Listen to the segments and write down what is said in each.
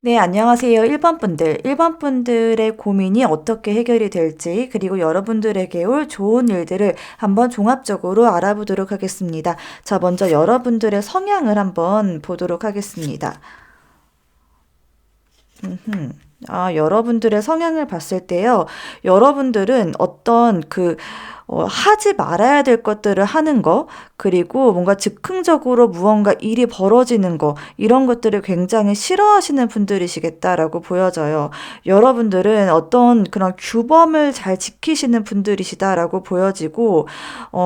네, 안녕하세요. 1번 분들. 1번 분들의 고민이 어떻게 해결이 될지, 그리고 여러분들에게 올 좋은 일들을 한번 종합적으로 알아보도록 하겠습니다. 자, 먼저 여러분들의 성향을 한번 보도록 하겠습니다. 여러분들의 성향을 봤을 때요. 여러분들은 어떤 하지 말아야 될 것들을 하는 거, 그리고 뭔가 즉흥적으로 무언가 일이 벌어지는 거, 이런 것들을 굉장히 싫어하시는 분들이시겠다라고 보여져요. 여러분들은 어떤 그런 규범을 잘 지키시는 분들이시다라고 보여지고,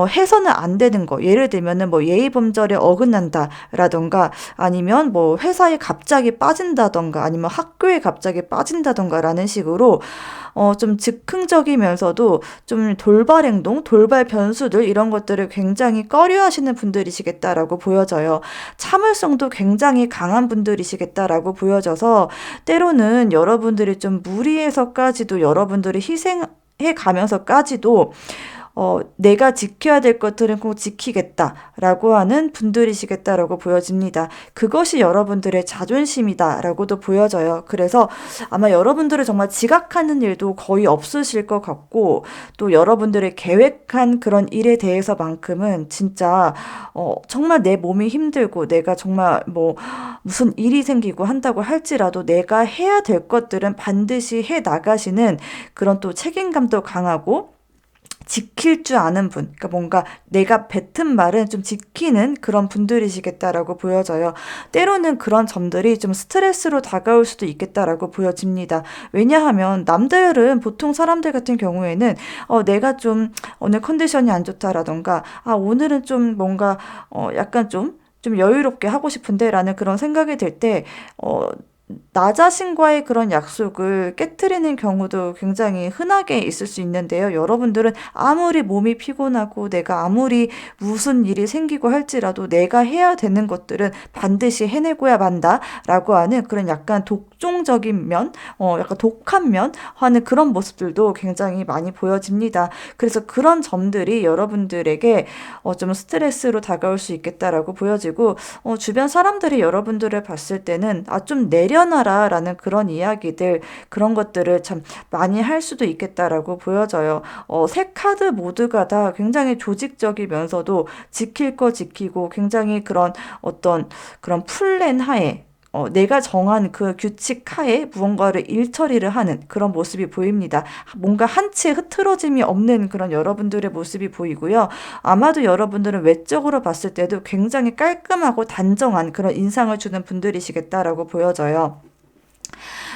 해서는 안 되는 거, 예를 들면은 뭐 예의범절에 어긋난다라던가, 아니면 뭐 회사에 갑자기 빠진다던가, 아니면 학교에 갑자기 빠진다던가라는 식으로 좀 즉흥적이면서도 좀 돌발 행동, 돌발 변수들 이런 것들을 굉장히 꺼려하시는 분들이시겠다라고 보여져요. 참을성도 굉장히 강한 분들이시겠다라고 보여져서 때로는 여러분들이 좀 무리해서까지도 여러분들이 희생해 가면서까지도 내가 지켜야 될 것들은 꼭 지키겠다라고 하는 분들이시겠다라고 보여집니다. 그것이 여러분들의 자존심이다라고도 보여져요. 그래서 아마 여러분들은 정말 지각하는 일도 거의 없으실 것 같고, 또 여러분들의 계획한 그런 일에 대해서만큼은 진짜 정말 내 몸이 힘들고 내가 정말 뭐 무슨 일이 생기고 한다고 할지라도 내가 해야 될 것들은 반드시 해 나가시는 그런 또 책임감도 강하고, 지킬 줄 아는 분, 그러니까 뭔가 내가 뱉은 말은 좀 지키는 그런 분들이시겠다라고 보여져요. 때로는 그런 점들이 좀 스트레스로 다가올 수도 있겠다라고 보여집니다. 왜냐하면 남들은 보통 사람들 같은 경우에는 내가 좀 오늘 컨디션이 안 좋다라던가, 오늘은 좀 뭔가 약간 좀 여유롭게 하고 싶은데 라는 그런 생각이 들 때, 나 자신과의 그런 약속을 깨트리는 경우도 굉장히 흔하게 있을 수 있는데요. 여러분들은 아무리 몸이 피곤하고 내가 아무리 무슨 일이 생기고 할지라도 내가 해야 되는 것들은 반드시 해내고야 만다라고 하는 그런 약간 독종적인 면, 약간 독한 면 하는 그런 모습들도 굉장히 많이 보여집니다. 그래서 그런 점들이 여러분들에게 좀 스트레스로 다가올 수 있겠다라고 보여지고, 주변 사람들이 여러분들을 봤을 때는 좀 내려놔라라는 그런 이야기들, 그런 것들을 참 많이 할 수도 있겠다라고 보여져요. 세 카드 모두가 다 굉장히 조직적이면서도 지킬 거 지키고 굉장히 그런 어떤 그런 플랜 하에, 내가 정한 그 규칙 하에 무언가를 일처리를 하는 그런 모습이 보입니다. 뭔가 한치의 흐트러짐이 없는 그런 여러분들의 모습이 보이고요. 아마도 여러분들은 외적으로 봤을 때도 굉장히 깔끔하고 단정한 그런 인상을 주는 분들이시겠다라고 보여져요.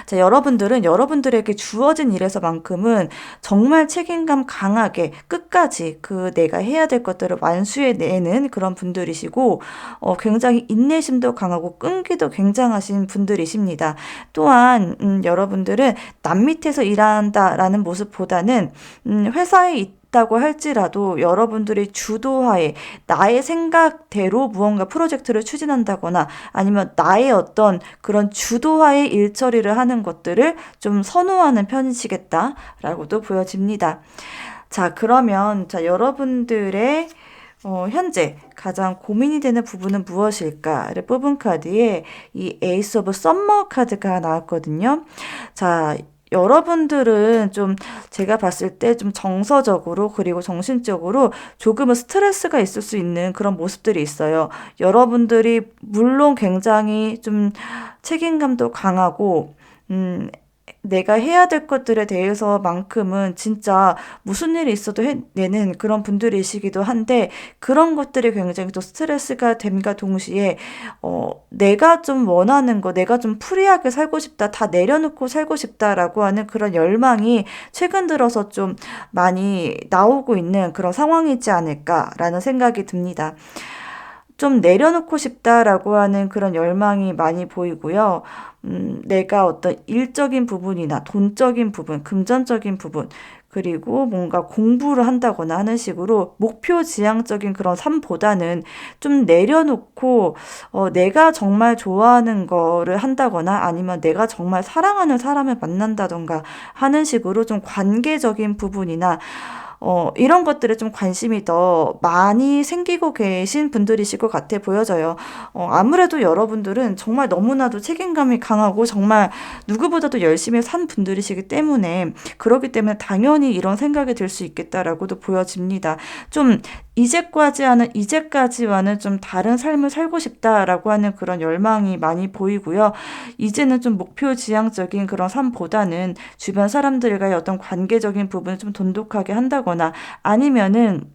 자, 여러분들은 여러분들에게 주어진 일에서만큼은 정말 책임감 강하게 끝까지 그 내가 해야 될 것들을 완수해내는 그런 분들이시고, 굉장히 인내심도 강하고 끈기도 굉장하신 분들이십니다. 또한 여러분들은 남 밑에서 일한다라는 모습보다는 회사에 있다고 할지라도 여러분들이 주도하에 나의 생각대로 무언가 프로젝트를 추진한다거나, 아니면 나의 어떤 그런 주도하에 일처리를 하는 것들을 좀 선호하는 편이시겠다라고도 보여집니다. 자, 그러면 여러분들의 현재 가장 고민이 되는 부분은 무엇일까를 뽑은 카드에 이 에이스 오브 썸머 카드가 나왔거든요. 자, 여러분들은 좀 제가 봤을 때 좀 정서적으로 그리고 정신적으로 조금은 스트레스가 있을 수 있는 그런 모습들이 있어요. 여러분들이 물론 굉장히 좀 책임감도 강하고, 음, 내가 해야 될 것들에 대해서만큼은 진짜 무슨 일이 있어도 해내는 그런 분들이시기도 한데, 그런 것들이 굉장히 또 스트레스가 됨과 동시에 내가 좀 원하는 거, 내가 좀 프리하게 살고 싶다, 다 내려놓고 살고 싶다라고 하는 그런 열망이 최근 들어서 좀 많이 나오고 있는 그런 상황이지 않을까라는 생각이 듭니다. 좀 내려놓고 싶다라고 하는 그런 열망이 많이 보이고요. 내가 어떤 일적인 부분이나 돈적인 부분, 금전적인 부분, 그리고 뭔가 공부를 한다거나 하는 식으로 목표 지향적인 그런 삶보다는 좀 내려놓고, 내가 정말 좋아하는 거를 한다거나, 아니면 내가 정말 사랑하는 사람을 만난다던가 하는 식으로 좀 관계적인 부분이나 이런 것들에 좀 관심이 더 많이 생기고 계신 분들이실 것 같아 보여져요. 아무래도 여러분들은 정말 너무나도 책임감이 강하고 정말 누구보다도 열심히 산 분들이시기 때문에 그렇기 때문에 당연히 이런 생각이 들 수 있겠다라고도 보여집니다. 좀 이제까지와는 좀 다른 삶을 살고 싶다라고 하는 그런 열망이 많이 보이고요. 이제는 좀 목표 지향적인 그런 삶보다는 주변 사람들과의 어떤 관계적인 부분을 좀 돈독하게 한다거나 아니면은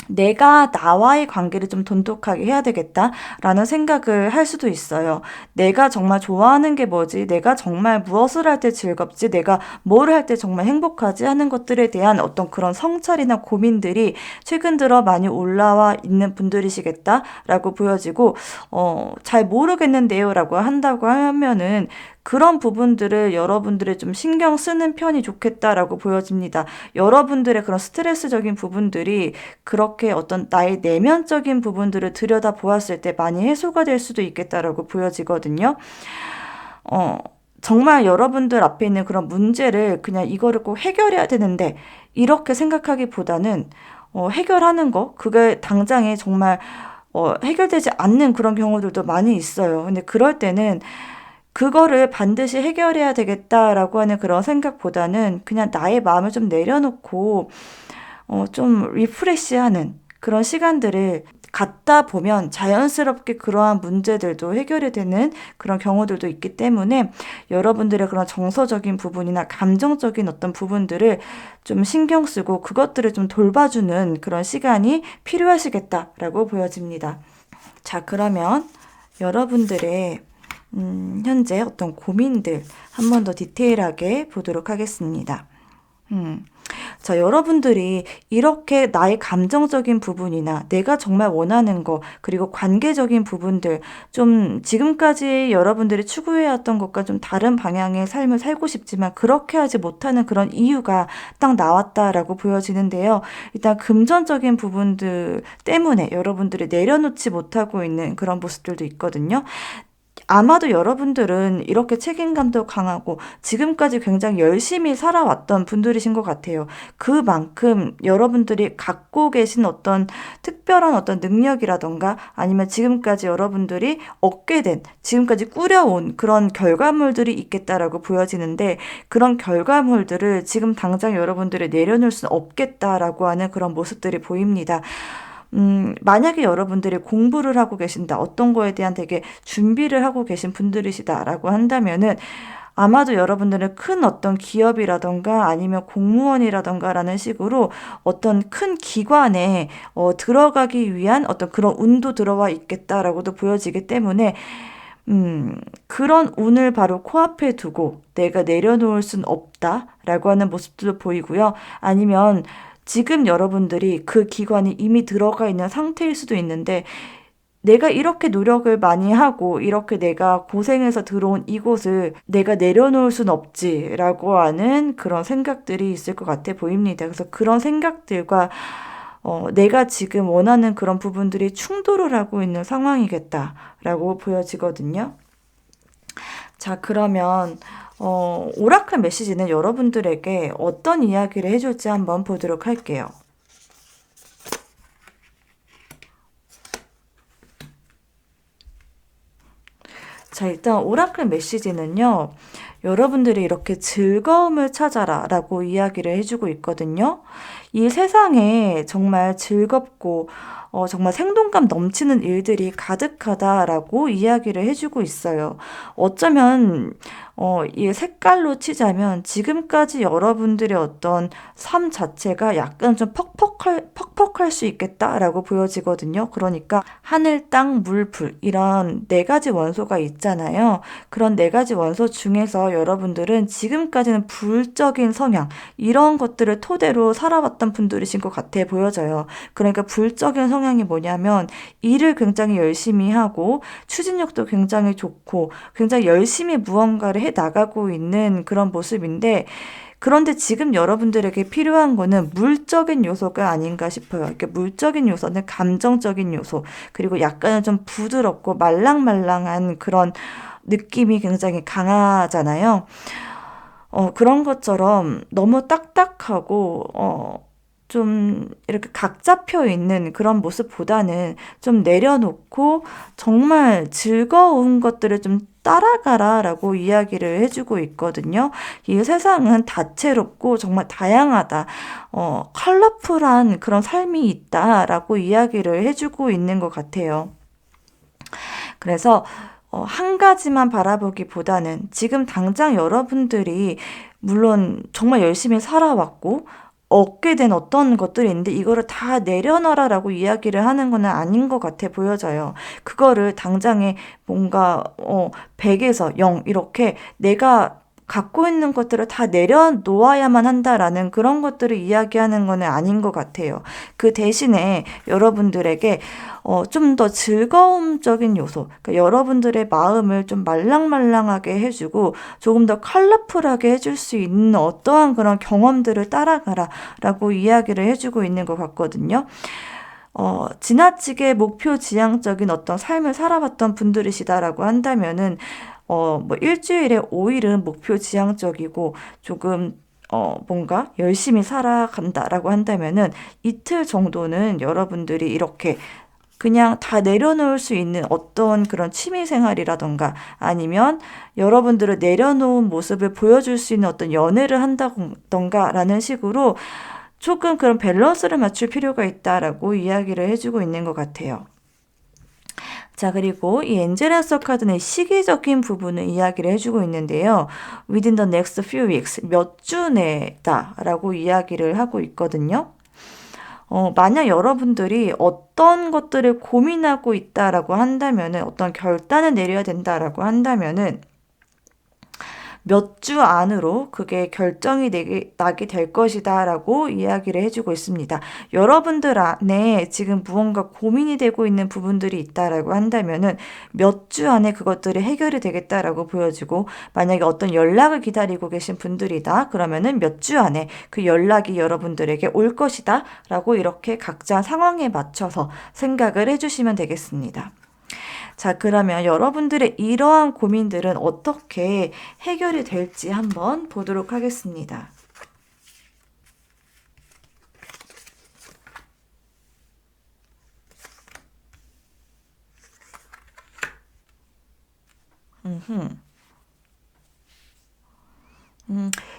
내가 나와의 관계를 좀 돈독하게 해야 되겠다라는 생각을 할 수도 있어요. 내가 정말 좋아하는 게 뭐지? 내가 정말 무엇을 할 때 즐겁지? 내가 뭘 할 때 정말 행복하지? 하는 것들에 대한 어떤 그런 성찰이나 고민들이 최근 들어 많이 올라와 있는 분들이시겠다라고 보여지고, 잘 모르겠는데요라고 한다고 하면은 그런 부분들을 여러분들이 좀 신경 쓰는 편이 좋겠다라고 보여집니다. 여러분들의 그런 스트레스적인 부분들이 그렇게 어떤 나의 내면적인 부분들을 들여다 보았을 때 많이 해소가 될 수도 있겠다라고 보여지거든요. 어, 정말 여러분들 앞에 있는 그런 문제를 그냥 이거를 꼭 해결해야 되는데 이렇게 생각하기보다는 해결하는 거, 그게 당장에 정말 해결되지 않는 그런 경우들도 많이 있어요. 근데 그럴 때는 그거를 반드시 해결해야 되겠다라고 하는 그런 생각보다는 그냥 나의 마음을 좀 내려놓고 좀 리프레시하는 그런 시간들을 갖다 보면 자연스럽게 그러한 문제들도 해결이 되는 그런 경우들도 있기 때문에 여러분들의 그런 정서적인 부분이나 감정적인 어떤 부분들을 좀 신경 쓰고 그것들을 좀 돌봐주는 그런 시간이 필요하시겠다라고 보여집니다. 자, 그러면 여러분들의 현재 어떤 고민들 한 번 더 디테일하게 보도록 하겠습니다. 음. 자, 여러분들이 이렇게 나의 감정적인 부분이나 내가 정말 원하는 거, 그리고 관계적인 부분들, 좀 지금까지 여러분들이 추구해왔던 것과 좀 다른 방향의 삶을 살고 싶지만 그렇게 하지 못하는 그런 이유가 딱 나왔다라고 보여지는데요. 일단 금전적인 부분들 때문에 여러분들이 내려놓지 못하고 있는 그런 모습들도 있거든요. 아마도 여러분들은 이렇게 책임감도 강하고 지금까지 굉장히 열심히 살아왔던 분들이신 것 같아요. 그만큼 여러분들이 갖고 계신 어떤 특별한 어떤 능력이라던가 아니면 지금까지 여러분들이 얻게 된, 지금까지 꾸려온 그런 결과물들이 있겠다라고 보여지는데 그런 결과물들을 지금 당장 여러분들이 내려놓을 수는 없겠다라고 하는 그런 모습들이 보입니다. 만약에 여러분들이 공부를 하고 계신다, 어떤 거에 대한 되게 준비를 하고 계신 분들이시다라고 한다면은 아마도 여러분들은 큰 어떤 기업이라던가 아니면 공무원이라던가라는 식으로 어떤 큰 기관에 들어가기 위한 어떤 그런 운도 들어와 있겠다라고도 보여지기 때문에 그런 운을 바로 코앞에 두고 내가 내려놓을 순 없다라고 하는 모습도 보이고요. 아니면 지금 여러분들이 그 기관이 이미 들어가 있는 상태일 수도 있는데 내가 이렇게 노력을 많이 하고 이렇게 내가 고생해서 들어온 이곳을 내가 내려놓을 순 없지라고 하는 그런 생각들이 있을 것 같아 보입니다. 그래서 그런 생각들과 내가 지금 원하는 그런 부분들이 충돌을 하고 있는 상황이겠다라고 보여지거든요. 자, 그러면 오라클 메시지는 여러분들에게 어떤 이야기를 해줄지 한번 보도록 할게요. 자, 일단 오라클 메시지는요, 여러분들이 이렇게 즐거움을 찾아라 라고 이야기를 해주고 있거든요. 이 세상에 정말 즐겁고 정말 생동감 넘치는 일들이 가득하다라고 이야기를 해주고 있어요. 어쩌면 이 색깔로 치자면 지금까지 여러분들의 어떤 삶 자체가 약간 좀 퍽퍽할 수 있겠다라고 보여지거든요. 그러니까 하늘, 땅, 물, 불 이런 네 가지 원소가 있잖아요. 그런 네 가지 원소 중에서 여러분들은 지금까지는 불적인 성향 이런 것들을 토대로 살아왔던 분들이신 것 같아 보여져요. 그러니까 불적인 성향이 뭐냐면 일을 굉장히 열심히 하고 추진력도 굉장히 좋고 굉장히 열심히 무언가를 해 나가고 있는 그런 모습인데 그런데 지금 여러분들에게 필요한 거는 물적인 요소가 아닌가 싶어요. 이렇게 물적인 요소는 감정적인 요소, 그리고 약간은 좀 부드럽고 말랑말랑한 그런 느낌이 굉장히 강하잖아요. 그런 것처럼 너무 딱딱하고, 좀 이렇게 각 잡혀 있는 그런 모습보다는 좀 내려놓고 정말 즐거운 것들을 좀 따라가라라고 이야기를 해주고 있거든요. 이 세상은 다채롭고 정말 다양하다. 컬러풀한 그런 삶이 있다라고 이야기를 해주고 있는 것 같아요. 그래서 한 가지만 바라보기보다는 지금 당장 여러분들이 물론 정말 열심히 살아왔고 얻게 된 어떤 것들이 있는데 이거를 다 내려놔라라고 이야기를 하는 거는 아닌 것 같아 보여져요. 그거를 당장에 뭔가 100에서 0 이렇게 내가 갖고 있는 것들을 다 내려놓아야만 한다라는 그런 것들을 이야기하는 거는 아닌 것 같아요. 그 대신에 여러분들에게 좀 더 즐거움적인 요소, 그러니까 여러분들의 마음을 좀 말랑말랑하게 해주고 조금 더 컬러풀하게 해줄 수 있는 어떠한 그런 경험들을 따라가라 라고 이야기를 해주고 있는 것 같거든요. 지나치게 목표 지향적인 어떤 삶을 살아왔던 분들이시다라고 한다면은 뭐 일주일에 5일은 목표 지향적이고 조금 뭔가 열심히 살아간다라고 한다면은 이틀 정도는 여러분들이 이렇게 그냥 다 내려놓을 수 있는 어떤 그런 취미 생활이라던가 아니면 여러분들을 내려놓은 모습을 보여줄 수 있는 어떤 연애를 한다던가 라는 식으로 조금 그런 밸런스를 맞출 필요가 있다라고 이야기를 해주고 있는 것 같아요. 자, 그리고 이 엔젤앤서 카드는 시기적인 부분을 이야기를 해주고 있는데요. Within the next few weeks, 몇 주 내다라고 이야기를 하고 있거든요. 만약 여러분들이 어떤 것들을 고민하고 있다라고 한다면은 어떤 결단을 내려야 된다라고 한다면은 몇 주 안으로 그게 결정이 나게 될 것이다 라고 이야기를 해주고 있습니다. 여러분들 안에 지금 무언가 고민이 되고 있는 부분들이 있다라고 한다면은 몇 주 안에 그것들이 해결이 되겠다라고 보여지고 만약에 어떤 연락을 기다리고 계신 분들이다 그러면은 몇 주 안에 그 연락이 여러분들에게 올 것이다 라고 이렇게 각자 상황에 맞춰서 생각을 해주시면 되겠습니다. 자, 그러면 여러분들의 이러한 고민들은 어떻게 해결이 될지 한번 보도록 하겠습니다.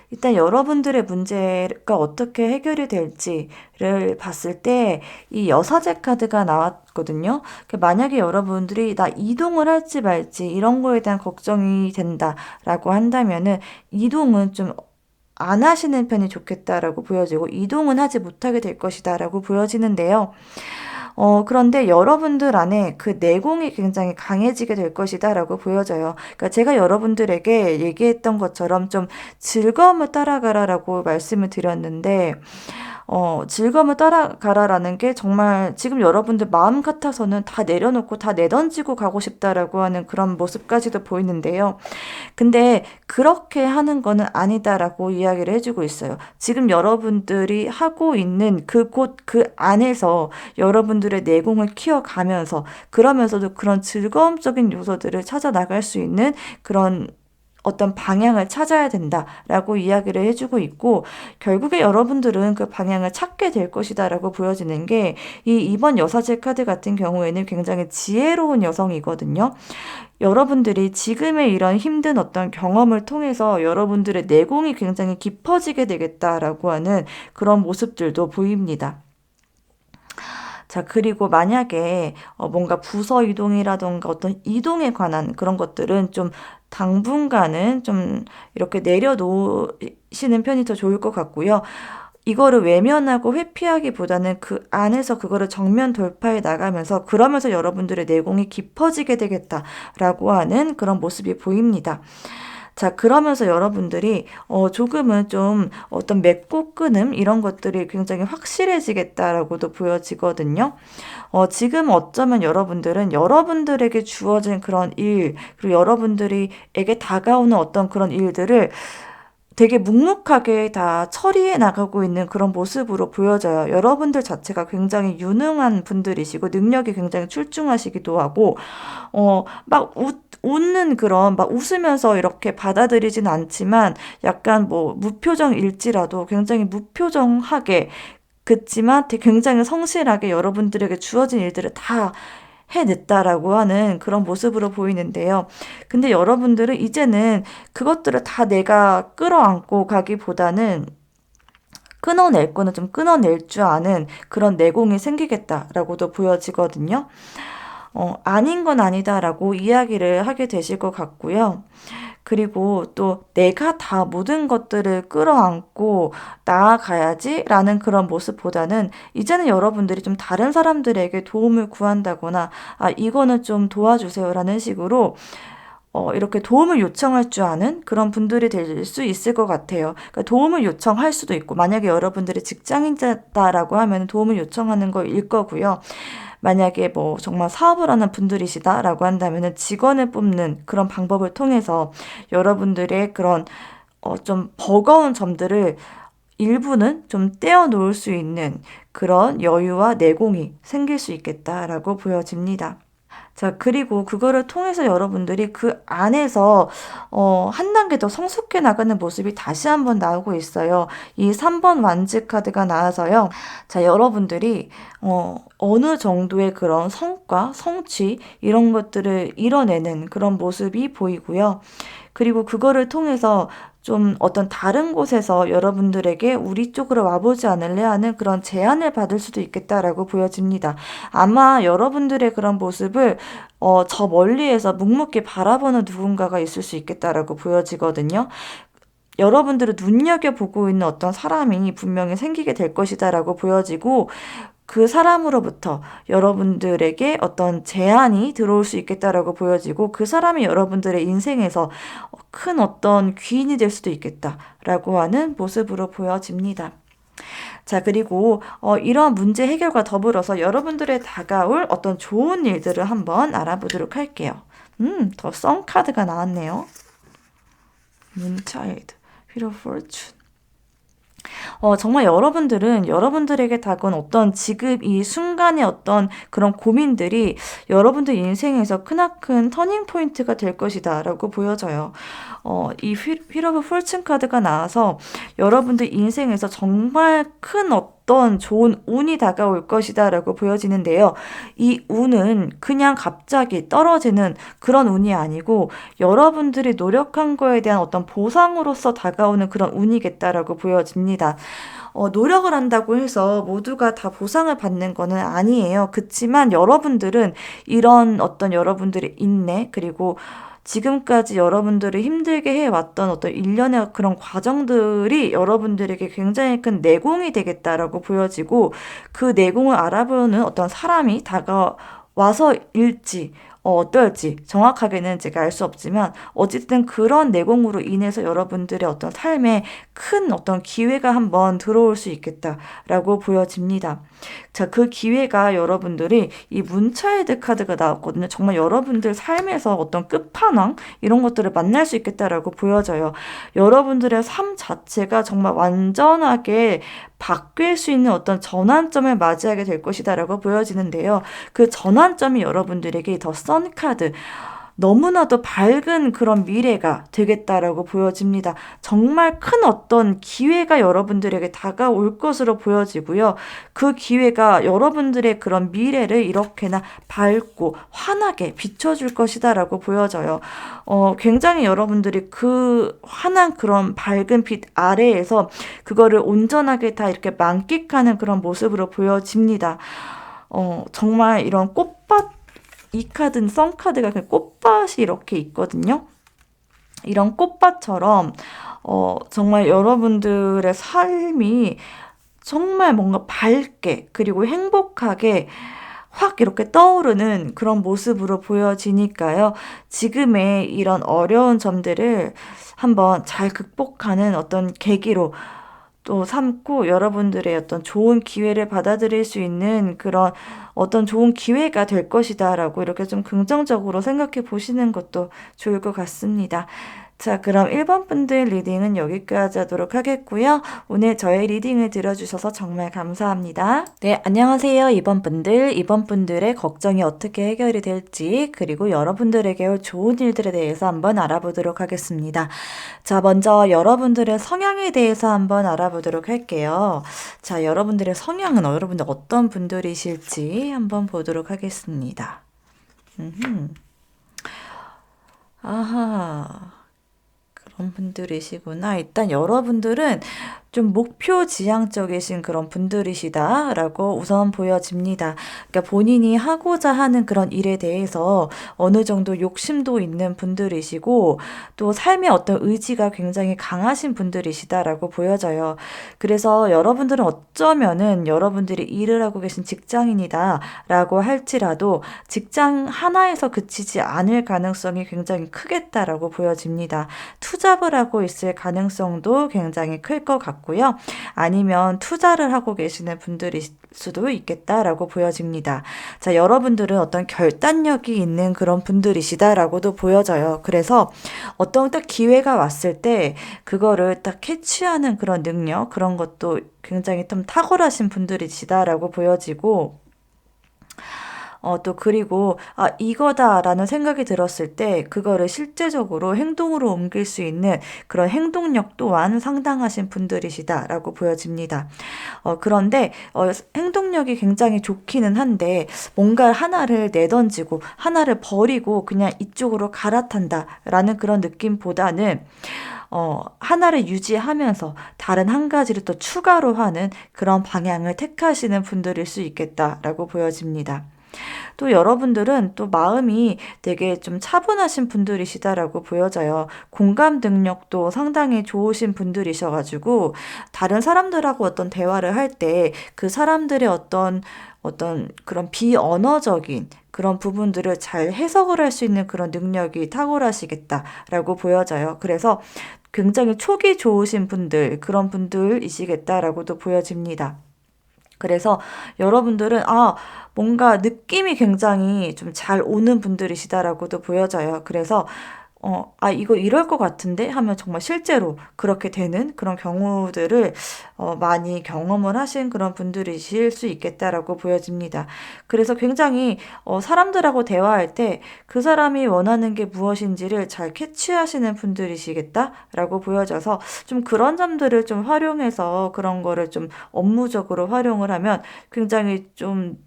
일단 여러분들의 문제가 어떻게 해결이 될지를 봤을 때 이 여사제 카드가 나왔거든요. 만약에 여러분들이 나 이동을 할지 말지 이런 거에 대한 걱정이 된다라고 한다면은 이동은 좀 안 하시는 편이 좋겠다라고 보여지고 이동은 하지 못하게 될 것이다라고 보여지는데요. 그런데 여러분들 안에 그 내공이 굉장히 강해지게 될 것이다라고 보여져요. 그러니까 제가 여러분들에게 얘기했던 것처럼 좀 즐거움을 따라가라라고 말씀을 드렸는데, 즐거움을 따라가라라는 게 정말 지금 여러분들 마음 같아서는 다 내려놓고 다 내던지고 가고 싶다라고 하는 그런 모습까지도 보이는데요. 근데 그렇게 하는 거는 아니다라고 이야기를 해주고 있어요. 지금 여러분들이 하고 있는 그곳 그 안에서 여러분들의 내공을 키워가면서 그러면서도 그런 즐거움적인 요소들을 찾아 나갈 수 있는 그런 어떤 방향을 찾아야 된다라고 이야기를 해주고 있고 결국에 여러분들은 그 방향을 찾게 될 것이다라고 보여지는 게 이번 여사제 카드 같은 경우에는 굉장히 지혜로운 여성이거든요. 여러분들이 지금의 이런 힘든 어떤 경험을 통해서 여러분들의 내공이 굉장히 깊어지게 되겠다라고 하는 그런 모습들도 보입니다. 자, 그리고 만약에 뭔가 부서 이동이라던가 어떤 이동에 관한 그런 것들은 좀 당분간은 좀 이렇게 내려놓으시는 편이 더 좋을 것 같고요. 이거를 외면하고 회피하기보다는 그 안에서 그거를 정면 돌파해 나가면서 그러면서 여러분들의 내공이 깊어지게 되겠다라고 하는 그런 모습이 보입니다. 자, 그러면서 여러분들이 조금은 좀 어떤 맺고 끊음 이런 것들이 굉장히 확실해지겠다라고도 보여지거든요. 지금 어쩌면 여러분들은 여러분들에게 주어진 그런 일, 그리고 여러분들에게 다가오는 어떤 그런 일들을 되게 묵묵하게 다 처리해 나가고 있는 그런 모습으로 보여져요. 여러분들 자체가 굉장히 유능한 분들이시고 능력이 굉장히 출중하시기도 하고 막 웃는 그런 막 웃으면서 이렇게 받아들이진 않지만 약간 뭐 무표정일지라도 굉장히 무표정하게 그치만 굉장히 성실하게 여러분들에게 주어진 일들을 다 해냈다라고 하는 그런 모습으로 보이는데요. 근데 여러분들은 이제는 그것들을 다 내가 끌어안고 가기보다는 끊어낼 거는 좀 끊어낼 줄 아는 그런 내공이 생기겠다라고도 보여지거든요. 아닌 건 아니다라고 이야기를 하게 되실 것 같고요. 그리고 또 내가 다 모든 것들을 끌어안고 나아가야지라는 그런 모습보다는 이제는 여러분들이 좀 다른 사람들에게 도움을 구한다거나 이거는 좀 도와주세요라는 식으로 이렇게 도움을 요청할 줄 아는 그런 분들이 될 수 있을 것 같아요. 그러니까 도움을 요청할 수도 있고, 만약에 여러분들이 직장인다라고 하면 도움을 요청하는 거일 거고요. 만약에 뭐 정말 사업을 하는 분들이시다라고 한다면은 직원을 뽑는 그런 방법을 통해서 여러분들의 그런 좀 버거운 점들을 일부는 좀 떼어놓을 수 있는 그런 여유와 내공이 생길 수 있겠다라고 보여집니다. 자, 그리고 그거를 통해서 여러분들이 그 안에서 한 단계 더 성숙해 나가는 모습이 다시 한번 나오고 있어요. 이 3번 완즈 카드가 나와서요. 자, 여러분들이 어느 정도의 그런 성과, 성취 이런 것들을 이뤄내는 그런 모습이 보이고요. 그리고 그거를 통해서 좀 어떤 다른 곳에서 여러분들에게 우리 쪽으로 와보지 않을래 하는 그런 제안을 받을 수도 있겠다라고 보여집니다. 아마 여러분들의 그런 모습을 저 멀리에서 묵묵히 바라보는 누군가가 있을 수 있겠다라고 보여지거든요. 여러분들을 눈여겨보고 있는 어떤 사람이 분명히 생기게 될 것이다라고 보여지고 그 사람으로부터 여러분들에게 어떤 제안이 들어올 수 있겠다라고 보여지고 그 사람이 여러분들의 인생에서 큰 어떤 귀인이 될 수도 있겠다라고 하는 모습으로 보여집니다. 자, 그리고 이런 문제 해결과 더불어서 여러분들의 다가올 어떤 좋은 일들을 한번 알아보도록 할게요. 더 썬 카드가 나왔네요. 문차일드, 휠 오브 포춘. 정말 여러분들은 여러분들에게 다가온 어떤 지금 이 순간의 어떤 그런 고민들이 여러분들 인생에서 크나큰 터닝 포인트가 될 것이다 라고 보여져요. 이 휠 오브 폴춘 카드가 나와서 여러분들 인생에서 정말 큰 어떤 좋은 운이 다가올 것이다 라고 보여지는데요. 이 운은 그냥 갑자기 떨어지는 그런 운이 아니고 여러분들이 노력한 거에 대한 어떤 보상으로서 다가오는 그런 운이겠다라고 보여집니다. 노력을 한다고 해서 모두가 다 보상을 받는 거는 아니에요. 그치만 여러분들은 이런 어떤 여러분들의 인내, 그리고 지금까지 여러분들을 힘들게 해왔던 어떤 일련의 그런 과정들이 여러분들에게 굉장히 큰 내공이 되겠다라고 보여지고 그 내공을 알아보는 어떤 사람이 다가와서일지 어떨지 정확하게는 제가 알 수 없지만 어쨌든 그런 내공으로 인해서 여러분들의 어떤 삶에 큰 어떤 기회가 한번 들어올 수 있겠다라고 보여집니다. 자, 그 기회가 여러분들이 이 문차일드 카드가 나왔거든요. 정말 여러분들 삶에서 어떤 끝판왕 이런 것들을 만날 수 있겠다라고 보여져요. 여러분들의 삶 자체가 정말 완전하게 바뀔 수 있는 어떤 전환점을 맞이하게 될 것이다라고 보여지는데요. 그 전환점이 여러분들에게 더 선카드, 너무나도 밝은 그런 미래가 되겠다라고 보여집니다. 정말 큰 어떤 기회가 여러분들에게 다가올 것으로 보여지고요. 그 기회가 여러분들의 그런 미래를 이렇게나 밝고 환하게 비춰줄 것이다라고 보여져요. 굉장히 여러분들이 그 환한 그런 밝은 빛 아래에서 그거를 온전하게 다 이렇게 만끽하는 그런 모습으로 보여집니다. 정말 이런 꽃밭, 이 카드는 썬카드가 그 꽃밭이 이렇게 있거든요. 이런 꽃밭처럼 정말 여러분들의 삶이 정말 뭔가 밝게 그리고 행복하게 확 이렇게 떠오르는 그런 모습으로 보여지니까요. 지금의 이런 어려운 점들을 한번 잘 극복하는 어떤 계기로 또 삼고 여러분들의 어떤 좋은 기회를 받아들일 수 있는 그런 어떤 좋은 기회가 될 것이다라고 이렇게 좀 긍정적으로 생각해 보시는 것도 좋을 것 같습니다. 자, 그럼 1번 분들 리딩은 여기까지 하도록 하겠고요. 오늘 저의 리딩을 들어주셔서 정말 감사합니다. 네, 안녕하세요. 2번 분들. 2번 분들의 걱정이 어떻게 해결이 될지, 그리고 여러분들에게 좋은 일들에 대해서 한번 알아보도록 하겠습니다. 자, 먼저 여러분들의 성향에 대해서 한번 알아보도록 할게요. 자, 여러분들의 성향은 여러분들 어떤 분들이실지 한번 보도록 하겠습니다. 아하. 그런 분들이시구나. 일단 여러분들은 좀 목표 지향적이신 그런 분들이시다라고 우선 보여집니다. 그러니까 본인이 하고자 하는 그런 일에 대해서 어느 정도 욕심도 있는 분들이시고 또 삶의 어떤 의지가 굉장히 강하신 분들이시다라고 보여져요. 그래서 여러분들은 어쩌면은 여러분들이 일을 하고 계신 직장인이다라고 할지라도 직장 하나에서 그치지 않을 가능성이 굉장히 크겠다라고 보여집니다. 투잡을 하고 있을 가능성도 굉장히 클 것 같고요. 아니면 투자를 하고 계시는 분들일 수도 있겠다라고 보여집니다. 자, 여러분들은 어떤 결단력이 있는 그런 분들이시다라고도 보여져요. 그래서 어떤 딱 기회가 왔을 때 그거를 딱 캐치하는 그런 능력, 그런 것도 굉장히 좀 탁월하신 분들이시다라고 보여지고, 또 그리고 이거다라는 생각이 들었을 때 그거를 실제적으로 행동으로 옮길 수 있는 그런 행동력 또한 상당하신 분들이시다라고 보여집니다. 그런데 행동력이 굉장히 좋기는 한데 뭔가 하나를 내던지고 하나를 버리고 그냥 이쪽으로 갈아탄다라는 그런 느낌보다는 하나를 유지하면서 다른 한 가지를 또 추가로 하는 그런 방향을 택하시는 분들일 수 있겠다라고 보여집니다. 또 여러분들은 또 마음이 되게 좀 차분하신 분들이시다라고 보여져요. 공감 능력도 상당히 좋으신 분들이셔가지고 다른 사람들하고 어떤 대화를 할 때 그 사람들의 어떤 그런 비언어적인 그런 부분들을 잘 해석을 할 수 있는 그런 능력이 탁월하시겠다라고 보여져요. 그래서 굉장히 촉이 좋으신 분들, 그런 분들이시겠다라고도 보여집니다. 그래서 여러분들은 뭔가 느낌이 굉장히 좀 잘 오는 분들이시다라고도 보여져요. 그래서 이거 이럴 것 같은데 하면 정말 실제로 그렇게 되는 그런 경우들을 많이 경험을 하신 그런 분들이실 수 있겠다라고 보여집니다. 그래서 굉장히 사람들하고 대화할 때 그 사람이 원하는 게 무엇인지를 잘 캐치하시는 분들이시겠다라고 보여져서 좀 그런 점들을 좀 활용해서 그런 거를 좀 업무적으로 활용을 하면 굉장히 좀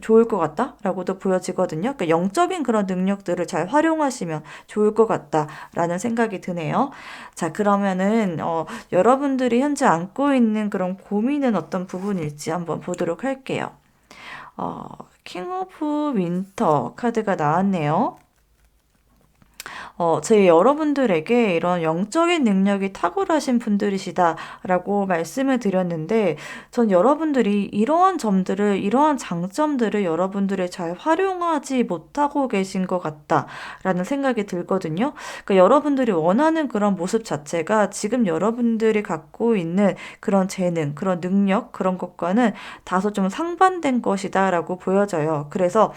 좋을 것 같다라고도 보여지거든요. 그러니까 영적인 그런 능력들을 잘 활용하시면 좋을 것 같다라는 생각이 드네요. 자, 그러면은 여러분들이 현재 안고 있는 그런 고민은 어떤 부분일지 한번 보도록 할게요. 킹 오브 윈터 카드가 나왔네요. 제 여러분들에게 이런 영적인 능력이 탁월하신 분들이시다라고 말씀을 드렸는데, 전 여러분들이 이러한 점들을, 이러한 장점들을 여러분들이 잘 활용하지 못하고 계신 것 같다라는 생각이 들거든요. 그러니까 여러분들이 원하는 그런 모습 자체가 지금 여러분들이 갖고 있는 그런 재능, 그런 능력, 그런 것과는 다소 좀 상반된 것이다라고 보여져요. 그래서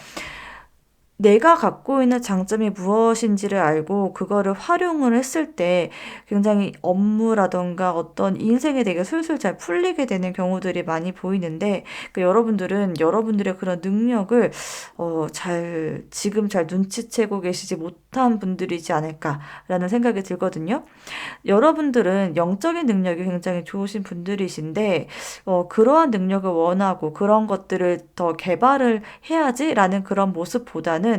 내가 갖고 있는 장점이 무엇인지를 알고 그거를 활용을 했을 때 굉장히 업무라던가 어떤 인생에 되게 술술 잘 풀리게 되는 경우들이 많이 보이는데 여러분들은 여러분들의 그런 능력을 지금 잘 눈치채고 계시지 못한 분들이지 않을까라는 생각이 들거든요. 여러분들은 영적인 능력이 굉장히 좋으신 분들이신데 그러한 능력을 원하고 그런 것들을 더 개발을 해야지라는 그런 모습보다는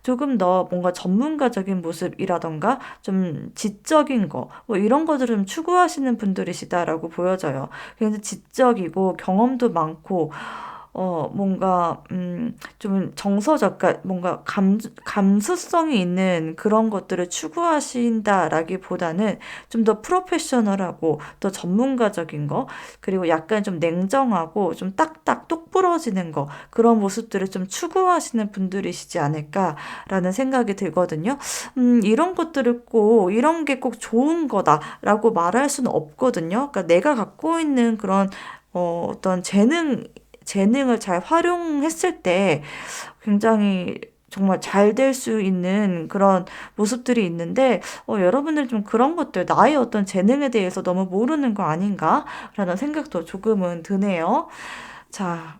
조금 더 뭔가 전문가적인 모습이라던가 좀 지적인 거, 뭐 이런 것들을 좀 추구하시는 분들이시다라고 보여져요. 그래서 지적이고 경험도 많고 뭔가, 좀 정서적, 그러니까 뭔가 감수성이 있는 그런 것들을 추구하신다라기보다는 좀 더 프로페셔널하고 더 전문가적인 거, 그리고 약간 좀 냉정하고 좀 딱딱 똑 부러지는 거, 그런 모습들을 좀 추구하시는 분들이시지 않을까라는 생각이 들거든요. 이런 것들을 이런 게 꼭 좋은 거다라고 말할 수는 없거든요. 그러니까 내가 갖고 있는 그런 어떤 재능을 잘 활용했을 때 굉장히 정말 잘 될 수 있는 그런 모습들이 있는데 여러분들 좀 그런 것들 나의 어떤 재능에 대해서 너무 모르는 거 아닌가라는 생각도 조금은 드네요. 자,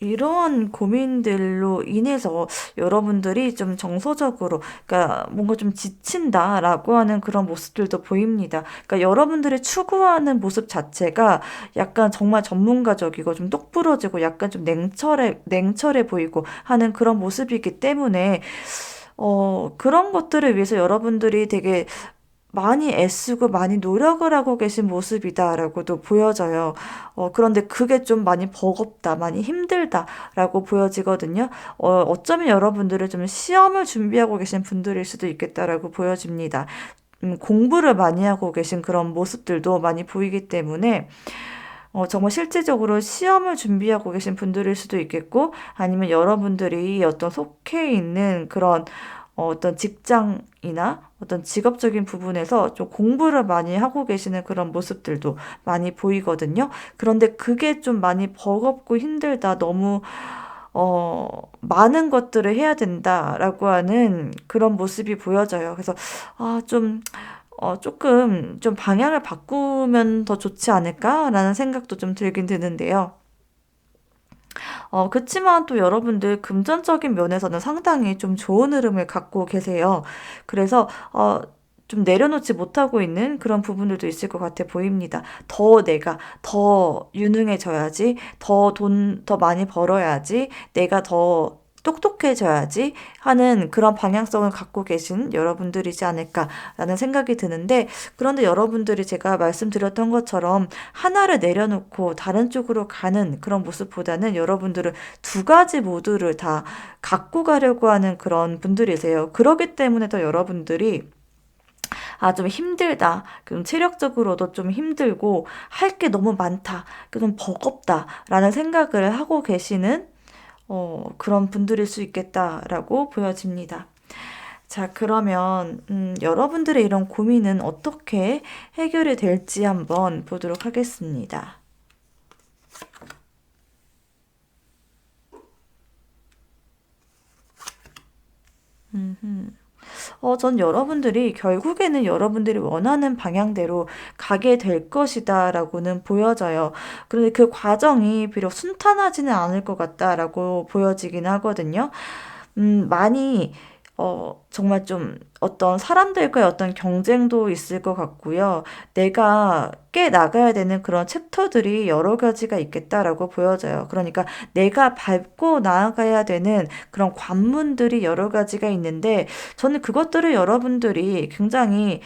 이런 고민들로 인해서 여러분들이 좀 정서적으로, 그러니까 뭔가 좀 지친다라고 하는 그런 모습들도 보입니다. 그러니까 여러분들이 추구하는 모습 자체가 약간 정말 전문가적이고 좀 똑부러지고 약간 좀 냉철해 보이고 하는 그런 모습이기 때문에 그런 것들을 위해서 여러분들이 되게 많이 애쓰고 많이 노력을 하고 계신 모습이다라고도 보여져요. 그런데 그게 좀 많이 버겁다, 많이 힘들다라고 보여지거든요. 어쩌면 여러분들은 좀 시험을 준비하고 계신 분들일 수도 있겠다라고 보여집니다. 공부를 많이 하고 계신 그런 모습들도 많이 보이기 때문에 정말 실질적으로 시험을 준비하고 계신 분들일 수도 있겠고, 아니면 여러분들이 어떤 속해 있는 그런 어떤 직장이나 어떤 직업적인 부분에서 좀 공부를 많이 하고 계시는 그런 모습들도 많이 보이거든요. 그런데 그게 좀 많이 버겁고 힘들다, 너무 많은 것들을 해야 된다라고 하는 그런 모습이 보여져요. 그래서 좀 조금 좀 방향을 바꾸면 더 좋지 않을까라는 생각도 좀 들긴 드는데요. 그치만 또 여러분들 금전적인 면에서는 상당히 좀 좋은 흐름을 갖고 계세요. 그래서 좀 내려놓지 못하고 있는 그런 부분들도 있을 것 같아 보입니다. 내가 더 유능해져야지, 더 많이 벌어야지, 내가 더 똑똑해져야지 하는 그런 방향성을 갖고 계신 여러분들이지 않을까라는 생각이 드는데, 그런데 여러분들이 제가 말씀드렸던 것처럼 하나를 내려놓고 다른 쪽으로 가는 그런 모습보다는 여러분들은 두 가지 모두를 다 갖고 가려고 하는 그런 분들이세요. 그렇기 때문에 더 여러분들이 좀 힘들다. 좀 체력적으로도 좀 힘들고 할 게 너무 많다. 좀 버겁다라는 생각을 하고 계시는 그런 분들일 수 있겠다라고 보여집니다. 자, 그러면 여러분들의 이런 고민은 어떻게 해결이 될지 한번 보도록 하겠습니다. 음흠. 전 여러분들이 결국에는 여러분들이 원하는 방향대로 가게 될 것이다라고는 보여져요. 그런데 그 과정이 비록 순탄하지는 않을 것 같다라고 보여지긴 하거든요. 많이 정말 좀 어떤 사람들과의 어떤 경쟁도 있을 것 같고요. 내가 깨 나가야 되는 그런 챕터들이 여러 가지가 있겠다라고 보여져요. 그러니까 내가 밟고 나아가야 되는 그런 관문들이 여러 가지가 있는데, 저는 그것들을 여러분들이 굉장히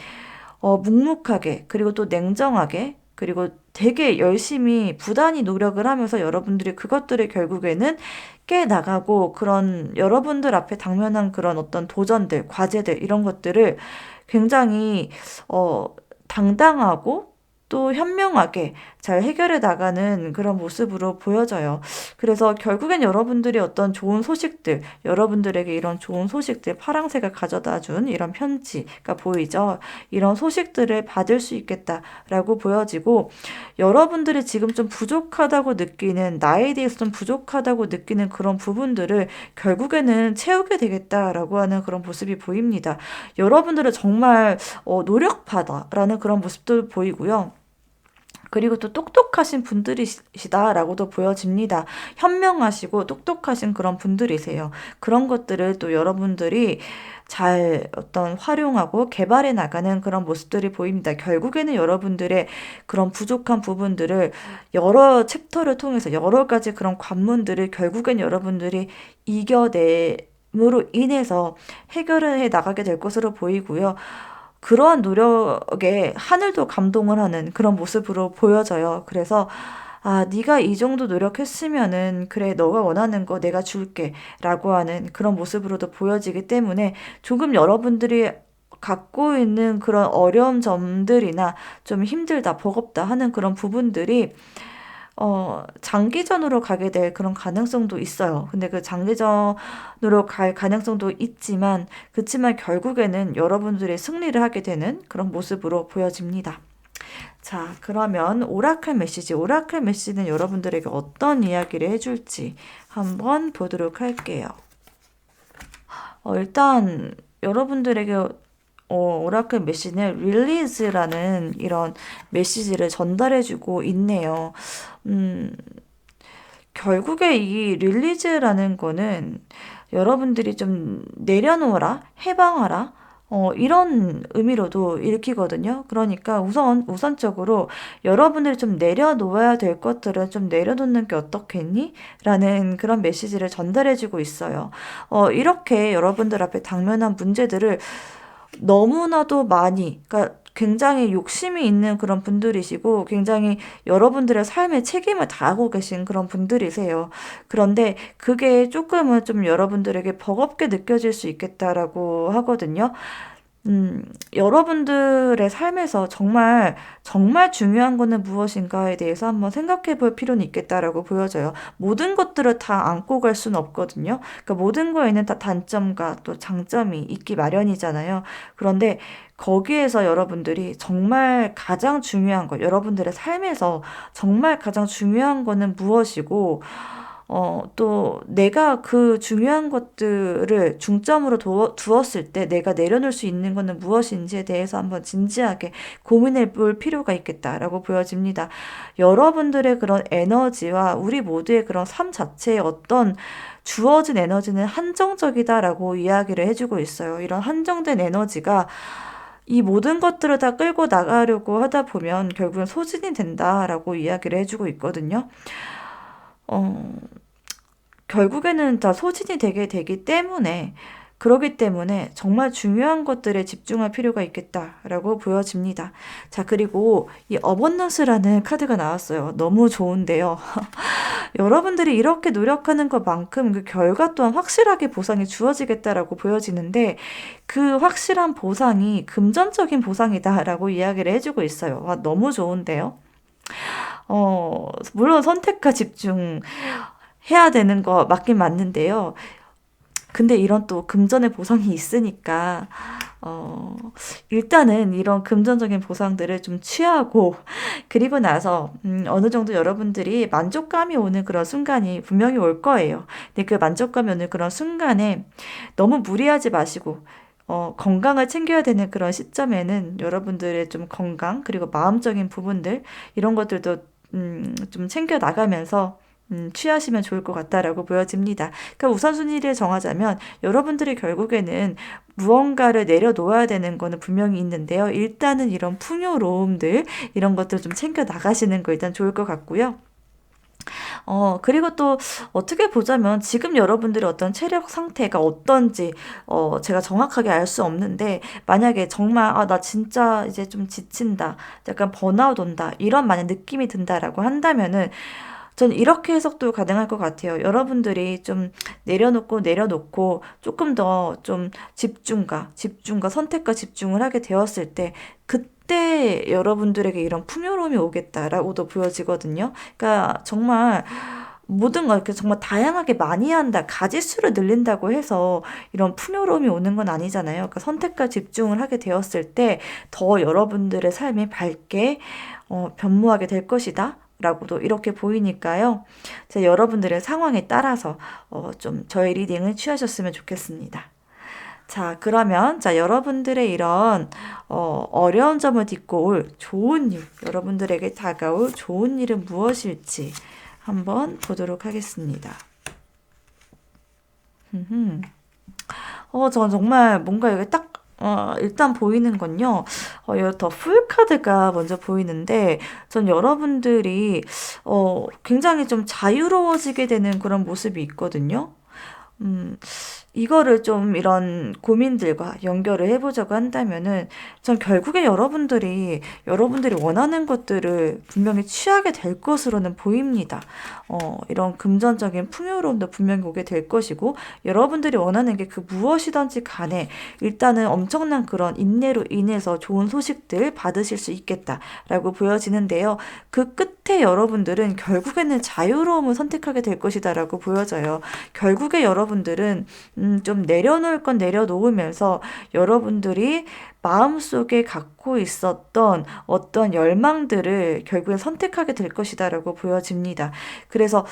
묵묵하게, 그리고 또 냉정하게, 그리고 되게 열심히 부단히 노력을 하면서 여러분들이 그것들을 결국에는 깨나가고, 그런 여러분들 앞에 당면한 그런 어떤 도전들, 과제들, 이런 것들을 굉장히 당당하고 또 현명하게 잘 해결해 나가는 그런 모습으로 보여져요. 그래서 결국엔 여러분들이 어떤 좋은 소식들, 여러분들에게 이런 좋은 소식들, 파랑새가 가져다 준 이런 편지가 보이죠. 이런 소식들을 받을 수 있겠다라고 보여지고, 여러분들이 지금 좀 부족하다고 느끼는, 나에 대해서 좀 부족하다고 느끼는 그런 부분들을 결국에는 채우게 되겠다라고 하는 그런 모습이 보입니다. 여러분들은 정말 노력파다라는 그런 모습도 보이고요. 그리고 또 똑똑하신 분들이시다라고도 보여집니다. 현명하시고 똑똑하신 그런 분들이세요. 그런 것들을 또 여러분들이 잘 어떤 활용하고 개발해 나가는 그런 모습들이 보입니다. 결국에는 여러분들의 그런 부족한 부분들을 여러 챕터를 통해서 여러 가지 그런 관문들을 결국엔 여러분들이 이겨내므로 인해서 해결을 해 나가게 될 것으로 보이고요. 그러한 노력에 하늘도 감동을 하는 그런 모습으로 보여져요. 그래서 네가 이 정도 노력했으면은 그래, 너가 원하는 거 내가 줄게 라고 하는 그런 모습으로도 보여지기 때문에, 조금 여러분들이 갖고 있는 그런 어려운 점들이나 좀 힘들다, 버겁다 하는 그런 부분들이 장기전으로 가게 될 그런 가능성도 있어요. 근데 그 장기전으로 갈 가능성도 있지만, 그치만 결국에는 여러분들이 승리를 하게 되는 그런 모습으로 보여집니다. 자, 그러면 오라클 메시지는 여러분들에게 어떤 이야기를 해줄지 한번 보도록 할게요. 일단 여러분들에게 오라클 메시지는 릴리즈라는 이런 메시지를 전달해주고 있네요. 음, 결국에 이 릴리즈라는 거는 여러분들이 좀 내려놓아라, 해방하라, 이런 의미로도 읽히거든요. 그러니까 우선적으로 여러분들이 좀 내려놓아야 될 것들은 좀 내려놓는 게 어떻겠니? 라는 그런 메시지를 전달해주고 있어요. 이렇게 여러분들 앞에 당면한 문제들을 너무나도 많이, 그러니까 굉장히 욕심이 있는 그런 분들이시고 굉장히 여러분들의 삶에 책임을 다하고 계신 그런 분들이세요. 그런데 그게 조금은 좀 여러분들에게 버겁게 느껴질 수 있겠다라고 하거든요. 음, 여러분들의 삶에서 정말, 정말 중요한 거는 무엇인가에 대해서 한번 생각해 볼 필요는 있겠다라고 보여져요. 모든 것들을 다 안고 갈 수는 없거든요. 그러니까 모든 거에는 다 단점과 또 장점이 있기 마련이잖아요. 그런데 거기에서 여러분들이 정말 가장 중요한 것, 여러분들의 삶에서 정말 가장 중요한 거는 무엇이고, 또 내가 그 중요한 것들을 중점으로 두었을 때 내가 내려놓을 수 있는 것은 무엇인지에 대해서 한번 진지하게 고민해 볼 필요가 있겠다라고 보여집니다. 여러분들의 그런 에너지와 우리 모두의 그런 삶 자체의 어떤 주어진 에너지는 한정적이다라고 이야기를 해주고 있어요. 이런 한정된 에너지가 이 모든 것들을 다 끌고 나가려고 하다 보면 결국은 소진이 된다라고 이야기를 해주고 있거든요. 어, 결국에는 다 소진이 되게 되기 때문에 그러기 때문에 정말 중요한 것들에 집중할 필요가 있겠다라고 보여집니다. 자, 그리고 이 어번넌스라는 카드가 나왔어요. 너무 좋은데요. 여러분들이 이렇게 노력하는 것만큼 그 결과 또한 확실하게 보상이 주어지겠다라고 보여지는데 그 확실한 보상이 금전적인 보상이다라고 이야기를 해주고 있어요. 와, 너무 좋은데요. 물론 선택과 집중 해야 되는 거 맞긴 맞는데요. 근데 이런 또 금전의 보상이 있으니까, 어, 일단은 이런 금전적인 보상들을 좀 취하고, 그리고 나서, 어느 정도 여러분들이 만족감이 오는 그런 순간이 분명히 올 거예요. 근데 그 만족감이 오는 그런 순간에 너무 무리하지 마시고, 건강을 챙겨야 되는 그런 시점에는 여러분들의 좀 건강, 그리고 마음적인 부분들, 이런 것들도 좀 챙겨 나가면서 취하시면 좋을 것 같다라고 보여집니다. 그러니까 우선순위를 정하자면 여러분들이 결국에는 무언가를 내려놓아야 되는 거는 분명히 있는데요. 일단은 이런 풍요로움들, 이런 것들 좀 챙겨 나가시는 거 일단 좋을 것 같고요. 그리고 또 어떻게 보자면 지금 여러분들의 어떤 체력 상태가 어떤지, 제가 정확하게 알 수 없는데, 만약에 정말, 아, 나 진짜 이제 좀 지친다, 약간 번아웃 온다, 이런 만약 느낌이 든다라고 한다면은, 전 이렇게 해석도 가능할 것 같아요. 여러분들이 좀 내려놓고 조금 더 좀 집중과 선택과 집중을 하게 되었을 때, 그때 여러분들에게 이런 풍요로움이 오겠다라고도 보여지거든요. 그러니까 정말 모든 걸 이렇게 정말 다양하게 많이 한다, 가짓수를 늘린다고 해서 이런 풍요로움이 오는 건 아니잖아요. 그러니까 선택과 집중을 하게 되었을 때 더 여러분들의 삶이 밝게 변모하게 될 것이다. 라고도 이렇게 보이니까요. 제 여러분들의 상황에 따라서 좀 저의 리딩을 취하셨으면 좋겠습니다. 자, 그러면 자 여러분들의 이런 어려운 점을 딛고 올 좋은 일, 여러분들에게 다가올 좋은 일은 무엇일지 한번 보도록 하겠습니다. 저 정말 뭔가 여기 딱 일단 보이는 건요. 여기 더 풀카드가 먼저 보이는데, 전 여러분들이, 굉장히 좀 자유로워지게 되는 그런 모습이 있거든요. 음, 이거를 좀 이런 고민들과 연결을 해보자고 한다면은, 전 결국에 여러분들이 원하는 것들을 분명히 취하게 될 것으로는 보입니다. 이런 금전적인 풍요로움도 분명히 오게 될 것이고, 여러분들이 원하는 게 그 무엇이든지 간에 일단은 엄청난 그런 인내로 인해서 좋은 소식들 받으실 수 있겠다라고 보여지는데요. 그 끝에 여러분들은 결국에는 자유로움을 선택하게 될 것이다라고 보여져요. 결국에 여러분들은 좀 내려놓을 건 내려놓으면서 여러분들이 마음속에 갖고 있었던 어떤 열망들을 결국엔 선택하게 될 것이다라고 보여집니다. 그래서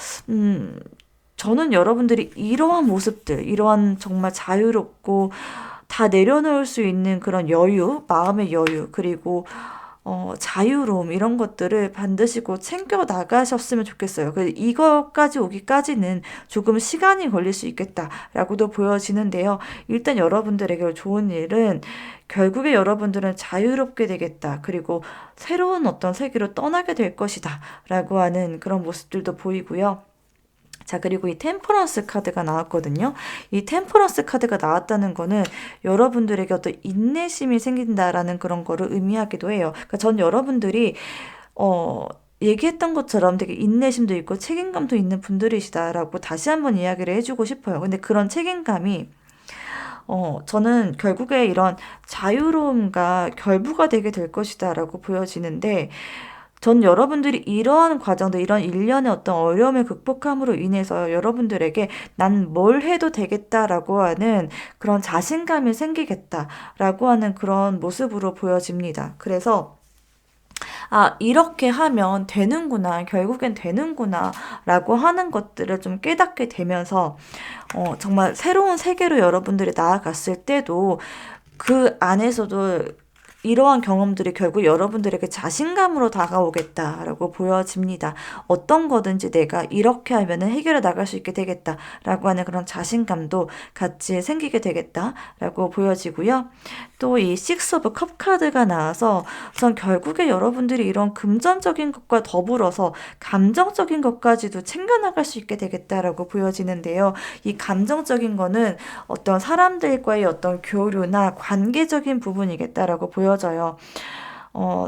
저는 여러분들이 이러한 모습들, 이러한 정말 자유롭고 다 내려놓을 수 있는 그런 여유, 마음의 여유, 그리고 자유로움 이런 것들을 반드시 꼭 챙겨 나가셨으면 좋겠어요. 이것까지 오기까지는 조금 시간이 걸릴 수 있겠다라고도 보여지는데요. 일단 여러분들에게 좋은 일은 결국에 여러분들은 자유롭게 되겠다. 그리고 새로운 어떤 세계로 떠나게 될 것이다. 라고 하는 그런 모습들도 보이고요. 자, 그리고 이 템퍼런스 카드가 나왔거든요. 이 템퍼런스 카드가 나왔다는 거는 여러분들에게 어떤 인내심이 생긴다라는 그런 거를 의미하기도 해요. 그러니까 전 여러분들이 얘기했던 것처럼 되게 인내심도 있고 책임감도 있는 분들이시다라고 다시 한번 이야기를 해주고 싶어요. 근데 그런 책임감이 저는 결국에 이런 자유로움과 결부가 되게 될 것이다라고 보여지는데, 전 여러분들이 이러한 과정도 이런 일련의 어떤 어려움을 극복함으로 인해서 여러분들에게 난 뭘 해도 되겠다라고 하는 그런 자신감이 생기겠다라고 하는 그런 모습으로 보여집니다. 그래서 이렇게 하면 되는구나, 결국엔 되는구나, 라고 하는 것들을 좀 깨닫게 되면서, 정말 새로운 세계로 여러분들이 나아갔을 때도 그 안에서도 이러한 경험들이 결국 여러분들에게 자신감으로 다가오겠다라고 보여집니다. 어떤 거든지 내가 이렇게 하면은 해결해 나갈 수 있게 되겠다라고 하는 그런 자신감도 같이 생기게 되겠다라고 보여지고요. 또 이 식스 오브 컵 카드가 나와서 전 결국에 여러분들이 이런 금전적인 것과 더불어서 감정적인 것까지도 챙겨나갈 수 있게 되겠다라고 보여지는데요. 이 감정적인 거는 어떤 사람들과의 어떤 교류나 관계적인 부분이겠다라고 보여져요.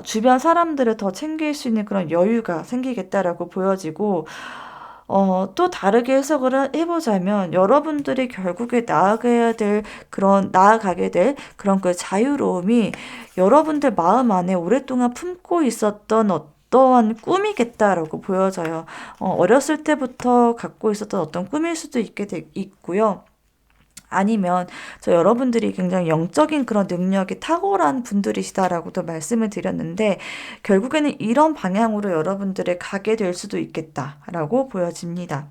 주변 사람들을 더 챙길 수 있는 그런 여유가 생기겠다라고 보여지고, 또 다르게 해석을 해보자면 여러분들이 결국에 나아가게 될 그런 그 자유로움이 여러분들 마음 안에 오랫동안 품고 있었던 어떠한 꿈이겠다라고 보여져요. 어렸을 때부터 갖고 있었던 어떤 꿈일 수도 있고요. 아니면 여러분들이 굉장히 영적인 그런 능력이 탁월한 분들이시다라고도 말씀을 드렸는데, 결국에는 이런 방향으로 여러분들이 가게 될 수도 있겠다라고 보여집니다.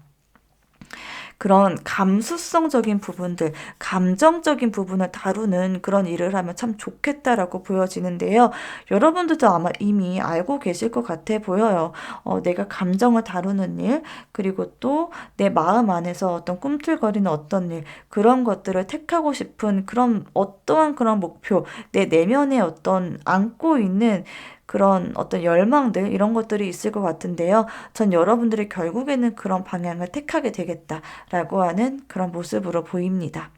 그런 감수성적인 부분들, 감정적인 부분을 다루는 그런 일을 하면 참 좋겠다라고 보여지는데요. 여러분들도 아마 이미 알고 계실 것 같아 보여요. 내가 감정을 다루는 일, 그리고 또 내 마음 안에서 어떤 꿈틀거리는 어떤 일, 그런 것들을 택하고 싶은 그런 어떠한 그런 목표, 내 내면에 어떤 안고 있는 그런 어떤 열망들, 이런 것들이 있을 것 같은데요. 전 여러분들이 결국에는 그런 방향을 택하게 되겠다라고 하는 그런 모습으로 보입니다.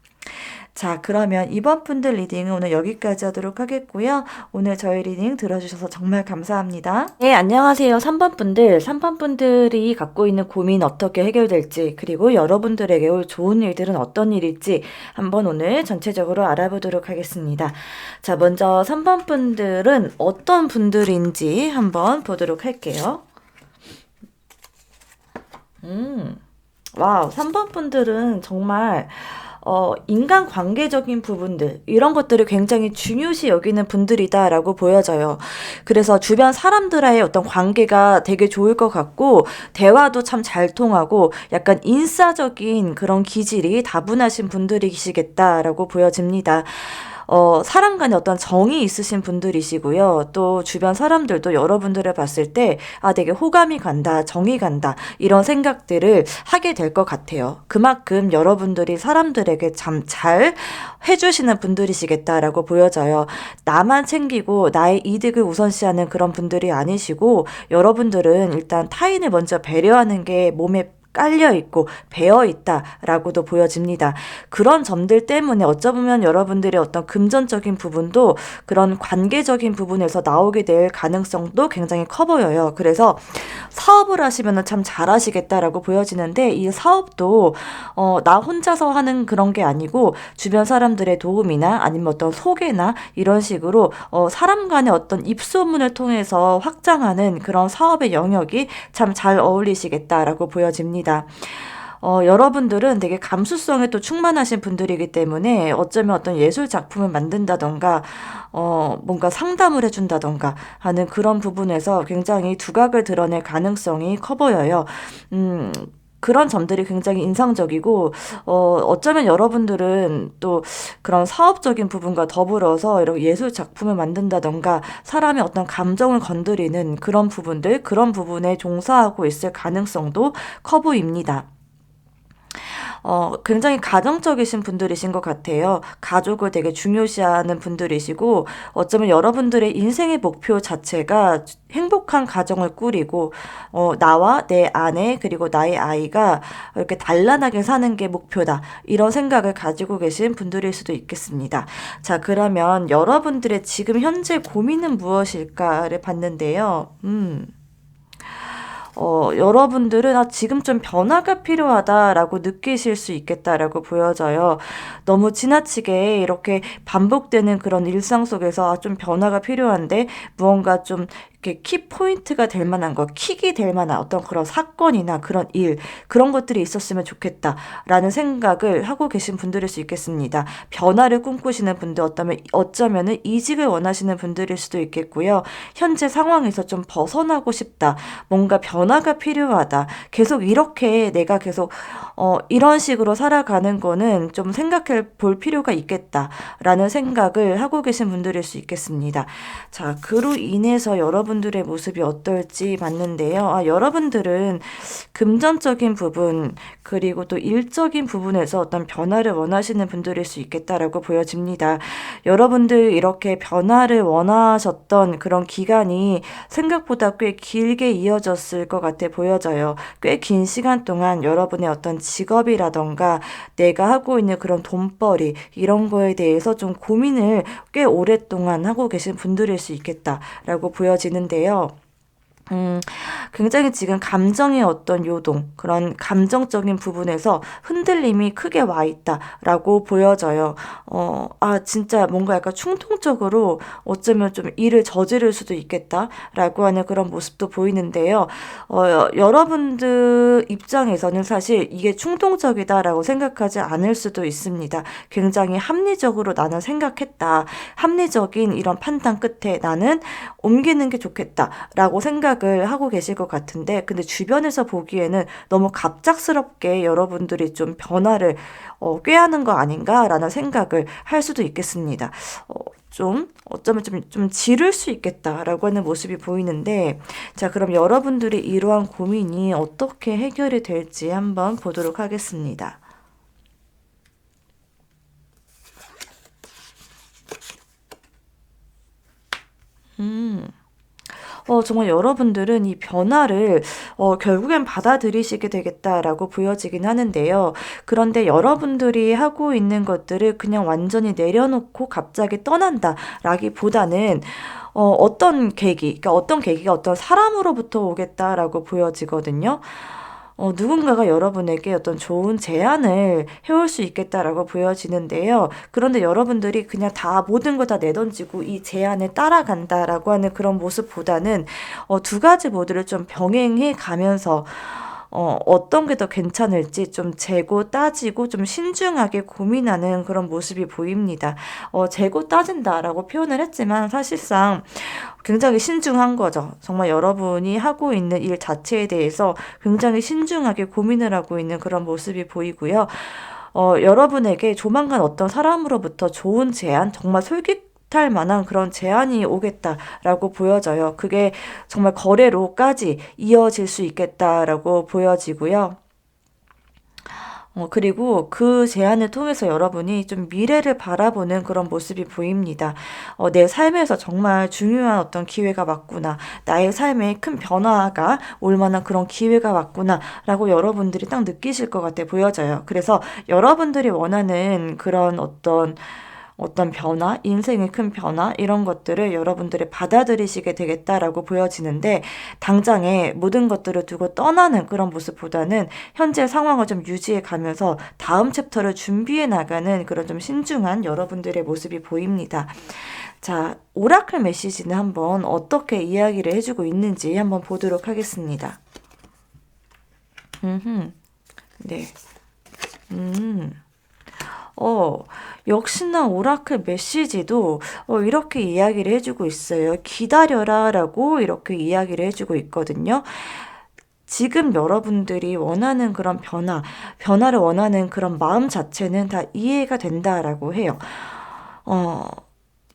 자, 그러면 이번 분들 리딩은 오늘 여기까지 하도록 하겠고요. 오늘 저희 리딩 들어주셔서 정말 감사합니다. 네, 안녕하세요. 3번 분들. 3번 분들이 갖고 있는 고민 어떻게 해결될지, 그리고 여러분들에게 올 좋은 일들은 어떤 일일지 한번 오늘 전체적으로 알아보도록 하겠습니다. 자, 먼저 3번 분들은 어떤 분들인지 한번 보도록 할게요. 와우, 3번 분들은 정말 인간관계적인 부분들, 이런 것들을 굉장히 중요시 여기는 분들이다라고 보여져요. 그래서 주변 사람들과의 어떤 관계가 되게 좋을 것 같고, 대화도 참 잘 통하고, 약간 인싸적인 그런 기질이 다분하신 분들이시겠다라고 보여집니다. 사람 간에 어떤 정이 있으신 분들이시고요. 또 주변 사람들도 여러분들을 봤을 때 되게 호감이 간다, 정이 간다, 이런 생각들을 하게 될 것 같아요. 그만큼 여러분들이 사람들에게 참 잘 해주시는 분들이시겠다라고 보여져요. 나만 챙기고 나의 이득을 우선시하는 그런 분들이 아니시고, 여러분들은 일단 타인을 먼저 배려하는 게 몸에 깔려 있고 배어 있다라고도 보여집니다. 그런 점들 때문에 어쩌면 여러분들의 어떤 금전적인 부분도 그런 관계적인 부분에서 나오게 될 가능성도 굉장히 커 보여요. 그래서 사업을 하시면 참 잘하시겠다라고 보여지는데, 이 사업도 나 혼자서 하는 그런 게 아니고 주변 사람들의 도움이나 아니면 어떤 소개나 이런 식으로 사람 간의 어떤 입소문을 통해서 확장하는 그런 사업의 영역이 참 잘 어울리시겠다라고 보여집니다. 여러분들은 되게 감수성에 또 충만하신 분들이기 때문에 어쩌면 어떤 예술 작품을 만든다던가 뭔가 상담을 해준다던가 하는 그런 부분에서 굉장히 두각을 드러낼 가능성이 커 보여요. 그런 점들이 굉장히 인상적이고, 어쩌면 여러분들은 또 그런 사업적인 부분과 더불어서 이렇게 예술 작품을 만든다던가 사람의 어떤 감정을 건드리는 그런 부분들, 그런 부분에 종사하고 있을 가능성도 커 보입니다. 굉장히 가정적이신 분들이신 것 같아요. 가족을 되게 중요시하는 분들이시고, 어쩌면 여러분들의 인생의 목표 자체가 행복한 가정을 꾸리고, 나와 내 아내, 그리고 나의 아이가 이렇게 단란하게 사는 게 목표다. 이런 생각을 가지고 계신 분들일 수도 있겠습니다. 자, 그러면 여러분들의 지금 현재 고민은 무엇일까를 봤는데요. 여러분들은 지금 좀 변화가 필요하다라고 느끼실 수 있겠다라고 보여져요. 너무 지나치게 이렇게 반복되는 그런 일상 속에서 좀 변화가 필요한데 무언가 좀 이렇게 키포인트가 될 만한 거, 킥이 될 만한 어떤 그런 사건이나 그런 일, 그런 것들이 있었으면 좋겠다라는 생각을 하고 계신 분들일 수 있겠습니다. 변화를 꿈꾸시는 분들, 어쩌면은 이직을 원하시는 분들일 수도 있겠고요. 현재 상황에서 좀 벗어나고 싶다. 뭔가 변화가 필요하다. 계속 이렇게 내가 계속 이런 식으로 살아가는 거는 좀 생각해 볼 필요가 있겠다라는 생각을 하고 계신 분들일 수 있겠습니다. 자, 그로 인해서 여러분들의 모습이 어떨지 봤는데요. 여러분들은 금전적인 부분, 그리고 또 일적인 부분에서 어떤 변화를 원하시는 분들일 수 있겠다라고 보여집니다. 여러분들 이렇게 변화를 원하셨던 그런 기간이 생각보다 꽤 길게 이어졌을 것 같아 보여져요. 꽤 긴 시간 동안 여러분의 어떤 직업이라던가 내가 하고 있는 그런 돈벌이 이런 거에 대해서 좀 고민을 꽤 오랫동안 하고 계신 분들일 수 있겠다라고 보여지는데요. 굉장히 지금 감정의 어떤 요동, 그런 감정적인 부분에서 흔들림이 크게 와 있다라고 보여져요. 진짜 뭔가 약간 충동적으로 어쩌면 좀 일을 저지를 수도 있겠다라고 하는 그런 모습도 보이는데요. 여러분들 입장에서는 사실 이게 충동적이다라고 생각하지 않을 수도 있습니다. 굉장히 합리적으로 나는 생각했다. 합리적인 이런 판단 끝에 나는 옮기는 게 좋겠다라고 생각을 하고 계실 것 같은데, 근데 주변에서 보기에는 너무 갑작스럽게 여러분들이 좀 변화를 꾀하는 거 아닌가라는 생각을 할 수도 있겠습니다. 어쩌면 좀 지를 수 있겠다라고 하는 모습이 보이는데, 자, 그럼 여러분들의 이러한 고민이 어떻게 해결이 될지 한번 보도록 하겠습니다. 정말 여러분들은 이 변화를 결국엔 받아들이시게 되겠다라고 보여지긴 하는데요. 그런데 여러분들이 하고 있는 것들을 그냥 완전히 내려놓고 갑자기 떠난다라기보다는 그러니까 어떤 계기가 어떤 사람으로부터 오겠다라고 보여지거든요. 누군가가 여러분에게 어떤 좋은 제안을 해올 수 있겠다라고 보여지는데요. 그런데 여러분들이 그냥 모든 걸 다 내던지고 이 제안에 따라간다라고 하는 그런 모습보다는 두 가지 모두를 좀 병행해 가면서 어떤 게 더 괜찮을지 좀 재고 따지고 좀 신중하게 고민하는 그런 모습이 보입니다. 재고 따진다라고 표현을 했지만 사실상 굉장히 신중한 거죠. 정말 여러분이 하고 있는 일 자체에 대해서 굉장히 신중하게 고민을 하고 있는 그런 모습이 보이고요. 여러분에게 조만간 어떤 사람으로부터 좋은 제안, 정말 솔깃할 만한 그런 제안이 오겠다라고 보여져요. 그게 정말 거래로까지 이어질 수 있겠다라고 보여지고요. 그리고 그 제안을 통해서 여러분이 좀 미래를 바라보는 그런 모습이 보입니다. 내 삶에서 정말 중요한 어떤 기회가 왔구나. 나의 삶에 큰 변화가 올 만한 그런 기회가 왔구나. 라고 여러분들이 딱 느끼실 것 같아 보여져요. 그래서 여러분들이 원하는 그런 어떤 변화, 인생의 큰 변화, 이런 것들을 여러분들이 받아들이시게 되겠다라고 보여지는데, 당장에 모든 것들을 두고 떠나는 그런 모습보다는 현재 상황을 좀 유지해 가면서 다음 챕터를 준비해 나가는 그런 좀 신중한 여러분들의 모습이 보입니다. 자, 오라클 메시지는 한번 어떻게 이야기를 해주고 있는지 한번 보도록 하겠습니다. 네. 역시나 오라클 메시지도 이렇게 이야기를 해주고 있어요. 기다려라 라고 이렇게 이야기를 해주고 있거든요. 지금 여러분들이 원하는 그런 변화를 원하는 그런 마음 자체는 다 이해가 된다라고 해요. 어,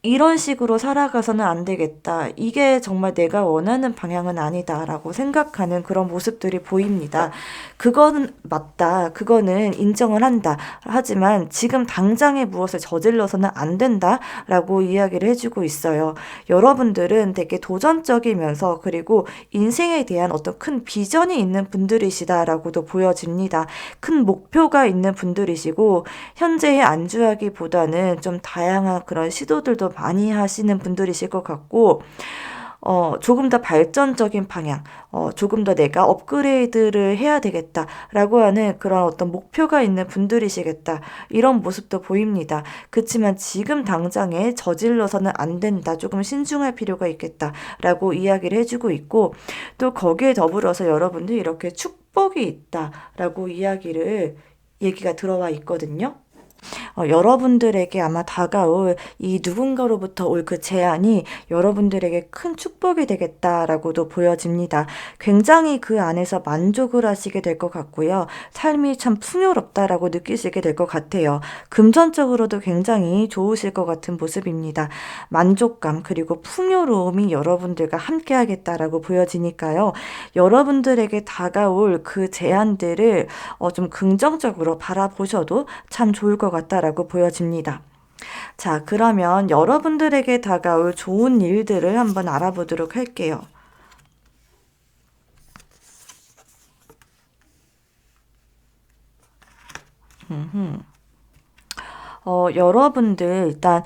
이런 식으로 살아가서는 안 되겠다. 이게 정말 내가 원하는 방향은 아니다라고 생각하는 그런 모습들이 보입니다. 그거는 맞다. 그거는 인정을 한다. 하지만 지금 당장에 무엇을 저질러서는 안 된다라고 이야기를 해주고 있어요. 여러분들은 되게 도전적이면서 그리고 인생에 대한 어떤 큰 비전이 있는 분들이시다라고도 보여집니다. 큰 목표가 있는 분들이시고 현재에 안주하기보다는 좀 다양한 그런 시도들도 많이 하시는 분들이실 것 같고, 조금 더 발전적인 방향, 조금 더 내가 업그레이드를 해야 되겠다라고 하는 그런 어떤 목표가 있는 분들이시겠다. 이런 모습도 보입니다. 그렇지만 지금 당장에 저질러서는 안 된다. 조금 신중할 필요가 있겠다라고 이야기를 해주고 있고, 또 거기에 더불어서 여러분들 이렇게 축복이 있다라고 얘기가 들어와 있거든요. 여러분들에게 아마 다가올 이 누군가로부터 올 그 제안이 여러분들에게 큰 축복이 되겠다라고도 보여집니다. 굉장히 그 안에서 만족을 하시게 될 것 같고요. 삶이 참 풍요롭다라고 느끼시게 될 것 같아요. 금전적으로도 굉장히 좋으실 것 같은 모습입니다. 만족감 그리고 풍요로움이 여러분들과 함께 하겠다라고 보여지니까요. 여러분들에게 다가올 그 제안들을 좀 긍정적으로 바라보셔도 참 좋을 것 같다라고 보여집니다. 자, 그러면 여러분들에게 다가올 좋은 일들을 한번 알아보도록 할게요. 여러분들 일단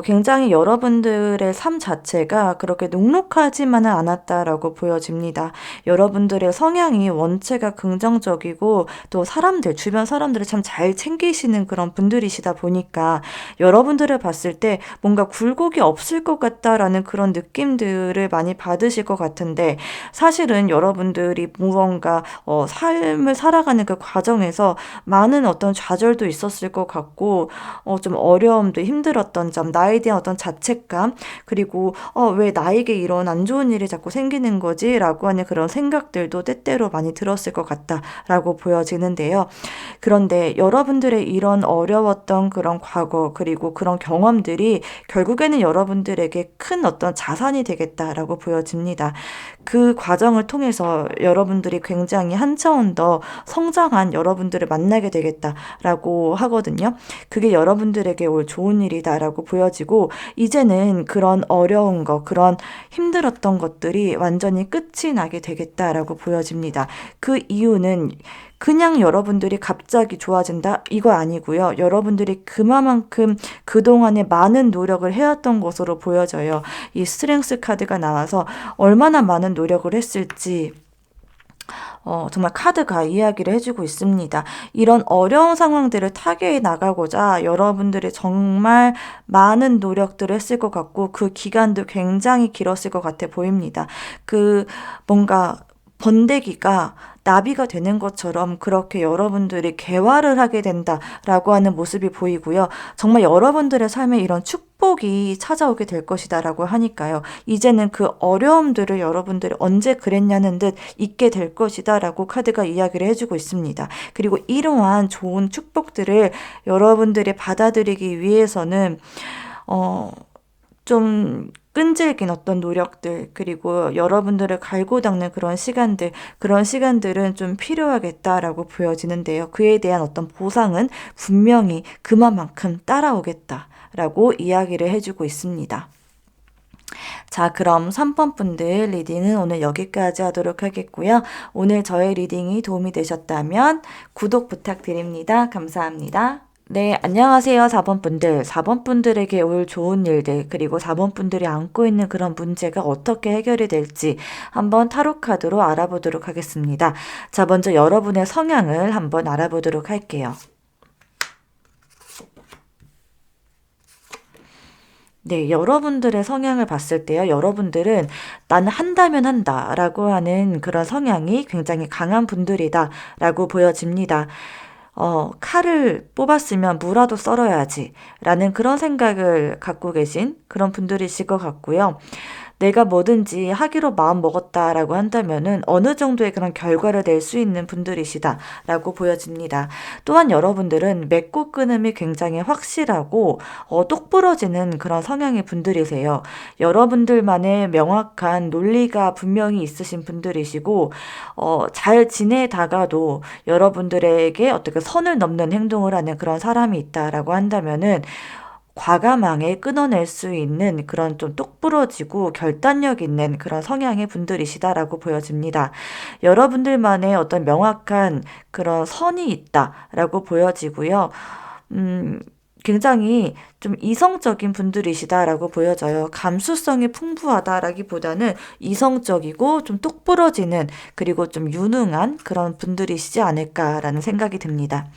굉장히 여러분들의 삶 자체가 그렇게 녹록하지만은 않았다라고 보여집니다. 여러분들의 성향이 원체가 긍정적이고 또 주변 사람들을 참 잘 챙기시는 그런 분들이시다 보니까 여러분들을 봤을 때 뭔가 굴곡이 없을 것 같다라는 그런 느낌들을 많이 받으실 것 같은데 사실은 여러분들이 무언가 삶을 살아가는 그 과정에서 많은 어떤 좌절도 있었을 것 같고 좀 어려움도 힘들었던 점, 나에 대한 어떤 자책감, 그리고 왜 나에게 이런 안 좋은 일이 자꾸 생기는 거지? 라고 하는 그런 생각들도 때때로 많이 들었을 것 같다라고 보여지는데요. 그런데 여러분들의 이런 어려웠던 그런 과거, 그리고 그런 경험들이 결국에는 여러분들에게 큰 어떤 자산이 되겠다라고 보여집니다. 그 과정을 통해서 여러분들이 굉장히 한 차원 더 성장한 여러분들을 만나게 되겠다라고 하거든요. 그게 여러분들에게 올 좋은 일이다라고 보여지고 이제는 그런 어려운 거, 그런 힘들었던 것들이 완전히 끝이 나게 되겠다라고 보여집니다. 그 이유는 그냥 여러분들이 갑자기 좋아진다? 이거 아니고요. 여러분들이 그만큼 그동안에 많은 노력을 해왔던 것으로 보여져요. 이 스트렝스 카드가 나와서 얼마나 많은 노력을 했을지 정말 카드가 이야기를 해주고 있습니다. 이런 어려운 상황들을 타개해 나가고자 여러분들이 정말 많은 노력들을 했을 것 같고 그 기간도 굉장히 길었을 것 같아 보입니다. 뭔가 번데기가 나비가 되는 것처럼 그렇게 여러분들이 개화를 하게 된다라고 하는 모습이 보이고요. 정말 여러분들의 삶에 이런 축복이 찾아오게 될 것이다라고 하니까요. 이제는 그 어려움들을 여러분들이 언제 그랬냐는 듯 잊게 될 것이다라고 카드가 이야기를 해주고 있습니다. 그리고 이러한 좋은 축복들을 여러분들이 받아들이기 위해서는 좀 끈질긴 어떤 노력들, 그리고 여러분들을 갈고 닦는 그런 시간들은 좀 필요하겠다라고 보여지는데요. 그에 대한 어떤 보상은 분명히 그만큼 따라오겠다라고 이야기를 해주고 있습니다. 자, 그럼 3번 분들 리딩은 오늘 여기까지 하도록 하겠고요. 오늘 저의 리딩이 도움이 되셨다면 구독 부탁드립니다. 감사합니다. 네, 안녕하세요. 4번 분들. 4번 분들에게 올 좋은 일들, 그리고 4번 분들이 안고 있는 그런 문제가 어떻게 해결이 될지 한번 타로 카드로 알아보도록 하겠습니다. 자, 먼저 여러분의 성향을 한번 알아보도록 할게요. 네, 여러분들의 성향을 봤을 때요. 여러분들은 나는 한다면 한다라고 하는 그런 성향이 굉장히 강한 분들이다라고 보여집니다. 칼을 뽑았으면 무라도 썰어야지 라는 그런 생각을 갖고 계신 그런 분들이실 것 같고요. 내가 뭐든지 하기로 마음 먹었다라고 한다면은 어느 정도의 그런 결과를 낼 수 있는 분들이시다라고 보여집니다. 또한 여러분들은 맺고 끊음이 굉장히 확실하고 똑부러지는 그런 성향의 분들이세요. 여러분들만의 명확한 논리가 분명히 있으신 분들이시고 잘 지내다가도 여러분들에게 어떻게 선을 넘는 행동을 하는 그런 사람이 있다라고 한다면은 과감하게 끊어낼 수 있는 그런 좀 똑부러지고 결단력 있는 그런 성향의 분들이시다라고 보여집니다. 여러분들만의 어떤 명확한 그런 선이 있다라고 보여지고요. 음, 굉장히 좀 이성적인 분들이시다라고 보여져요. 감수성이 풍부하다라기보다는 이성적이고 좀 똑부러지는 그리고 좀 유능한 그런 분들이시지 않을까라는 생각이 듭니다.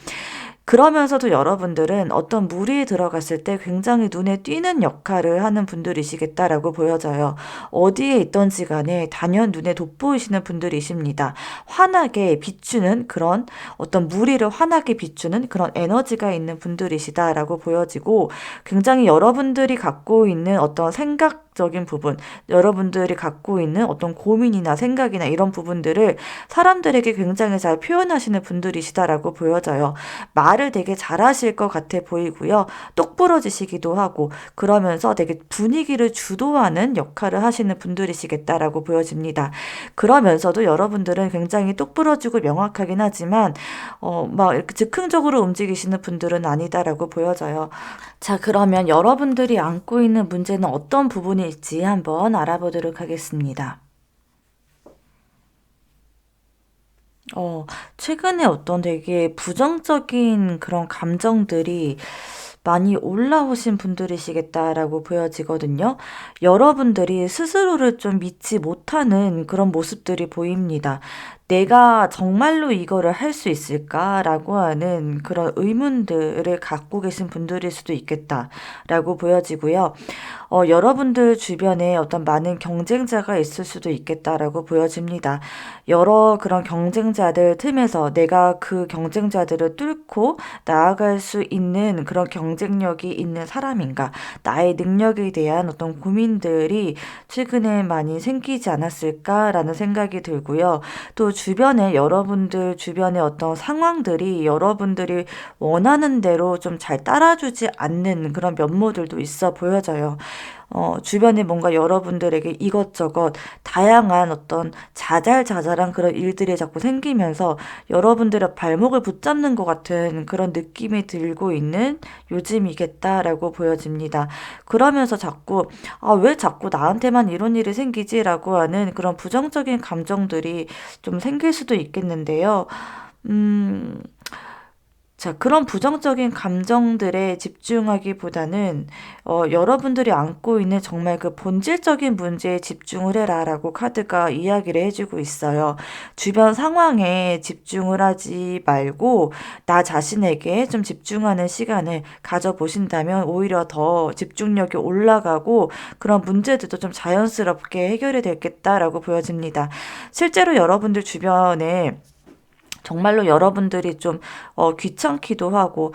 그러면서도 여러분들은 어떤 무리에 들어갔을 때 굉장히 눈에 띄는 역할을 하는 분들이시겠다라고 보여져요. 어디에 있던지 간에 단연 눈에 돋보이시는 분들이십니다. 환하게 비추는 그런 어떤 무리를 환하게 비추는 그런 에너지가 있는 분들이시다라고 보여지고 굉장히 여러분들이 갖고 있는 어떤 생각적인 부분, 여러분들이 갖고 있는 어떤 고민이나 생각이나 이런 부분들을 사람들에게 굉장히 잘 표현하시는 분들이시다라고 보여져요. 말을 되게 잘하실 것 같아 보이고요. 똑부러지시기도 하고 그러면서 되게 분위기를 주도하는 역할을 하시는 분들이시겠다라고 보여집니다. 그러면서도 여러분들은 굉장히 똑부러지고 명확하긴 하지만 막 이렇게 즉흥적으로 움직이시는 분들은 아니다라고 보여져요. 자, 그러면 여러분들이 안고 있는 문제는 어떤 부분일지 한번 알아보도록 하겠습니다. 최근에 어떤 되게 부정적인 그런 감정들이 많이 올라오신 분들이시겠다라고 보여지거든요. 여러분들이 스스로를 좀 믿지 못하는 그런 모습들이 보입니다. 내가 정말로 이거를 할 수 있을까라고 하는 그런 의문들을 갖고 계신 분들일 수도 있겠다라고 보여지고요. 여러분들 주변에 어떤 많은 경쟁자가 있을 수도 있겠다라고 보여집니다. 여러 그런 경쟁자들 틈에서 내가 그 경쟁자들을 뚫고 나아갈 수 있는 그런 경쟁력이 있는 사람인가, 나의 능력에 대한 어떤 고민들이 최근에 많이 생기지 않았을까라는 생각이 들고요. 또 주변에 여러분들 주변의 어떤 상황들이 여러분들이 원하는 대로 좀 잘 따라주지 않는 그런 면모들도 있어 보여져요. 주변에 뭔가 여러분들에게 이것저것 다양한 어떤 자잘자잘한 그런 일들이 자꾸 생기면서 여러분들의 발목을 붙잡는 것 같은 그런 느낌이 들고 있는 요즘이겠다라고 보여집니다. 그러면서 자꾸, 왜 자꾸 나한테만 이런 일이 생기지라고 하는 그런 부정적인 감정들이 좀 생길 수도 있겠는데요. 음, 자, 그런 부정적인 감정들에 집중하기보다는 여러분들이 안고 있는 정말 그 본질적인 문제에 집중을 해라라고 카드가 이야기를 해주고 있어요. 주변 상황에 집중을 하지 말고 나 자신에게 좀 집중하는 시간을 가져보신다면 오히려 더 집중력이 올라가고 그런 문제들도 좀 자연스럽게 해결이 되겠다라고 보여집니다. 실제로 여러분들 주변에 정말로 여러분들이 좀 귀찮기도 하고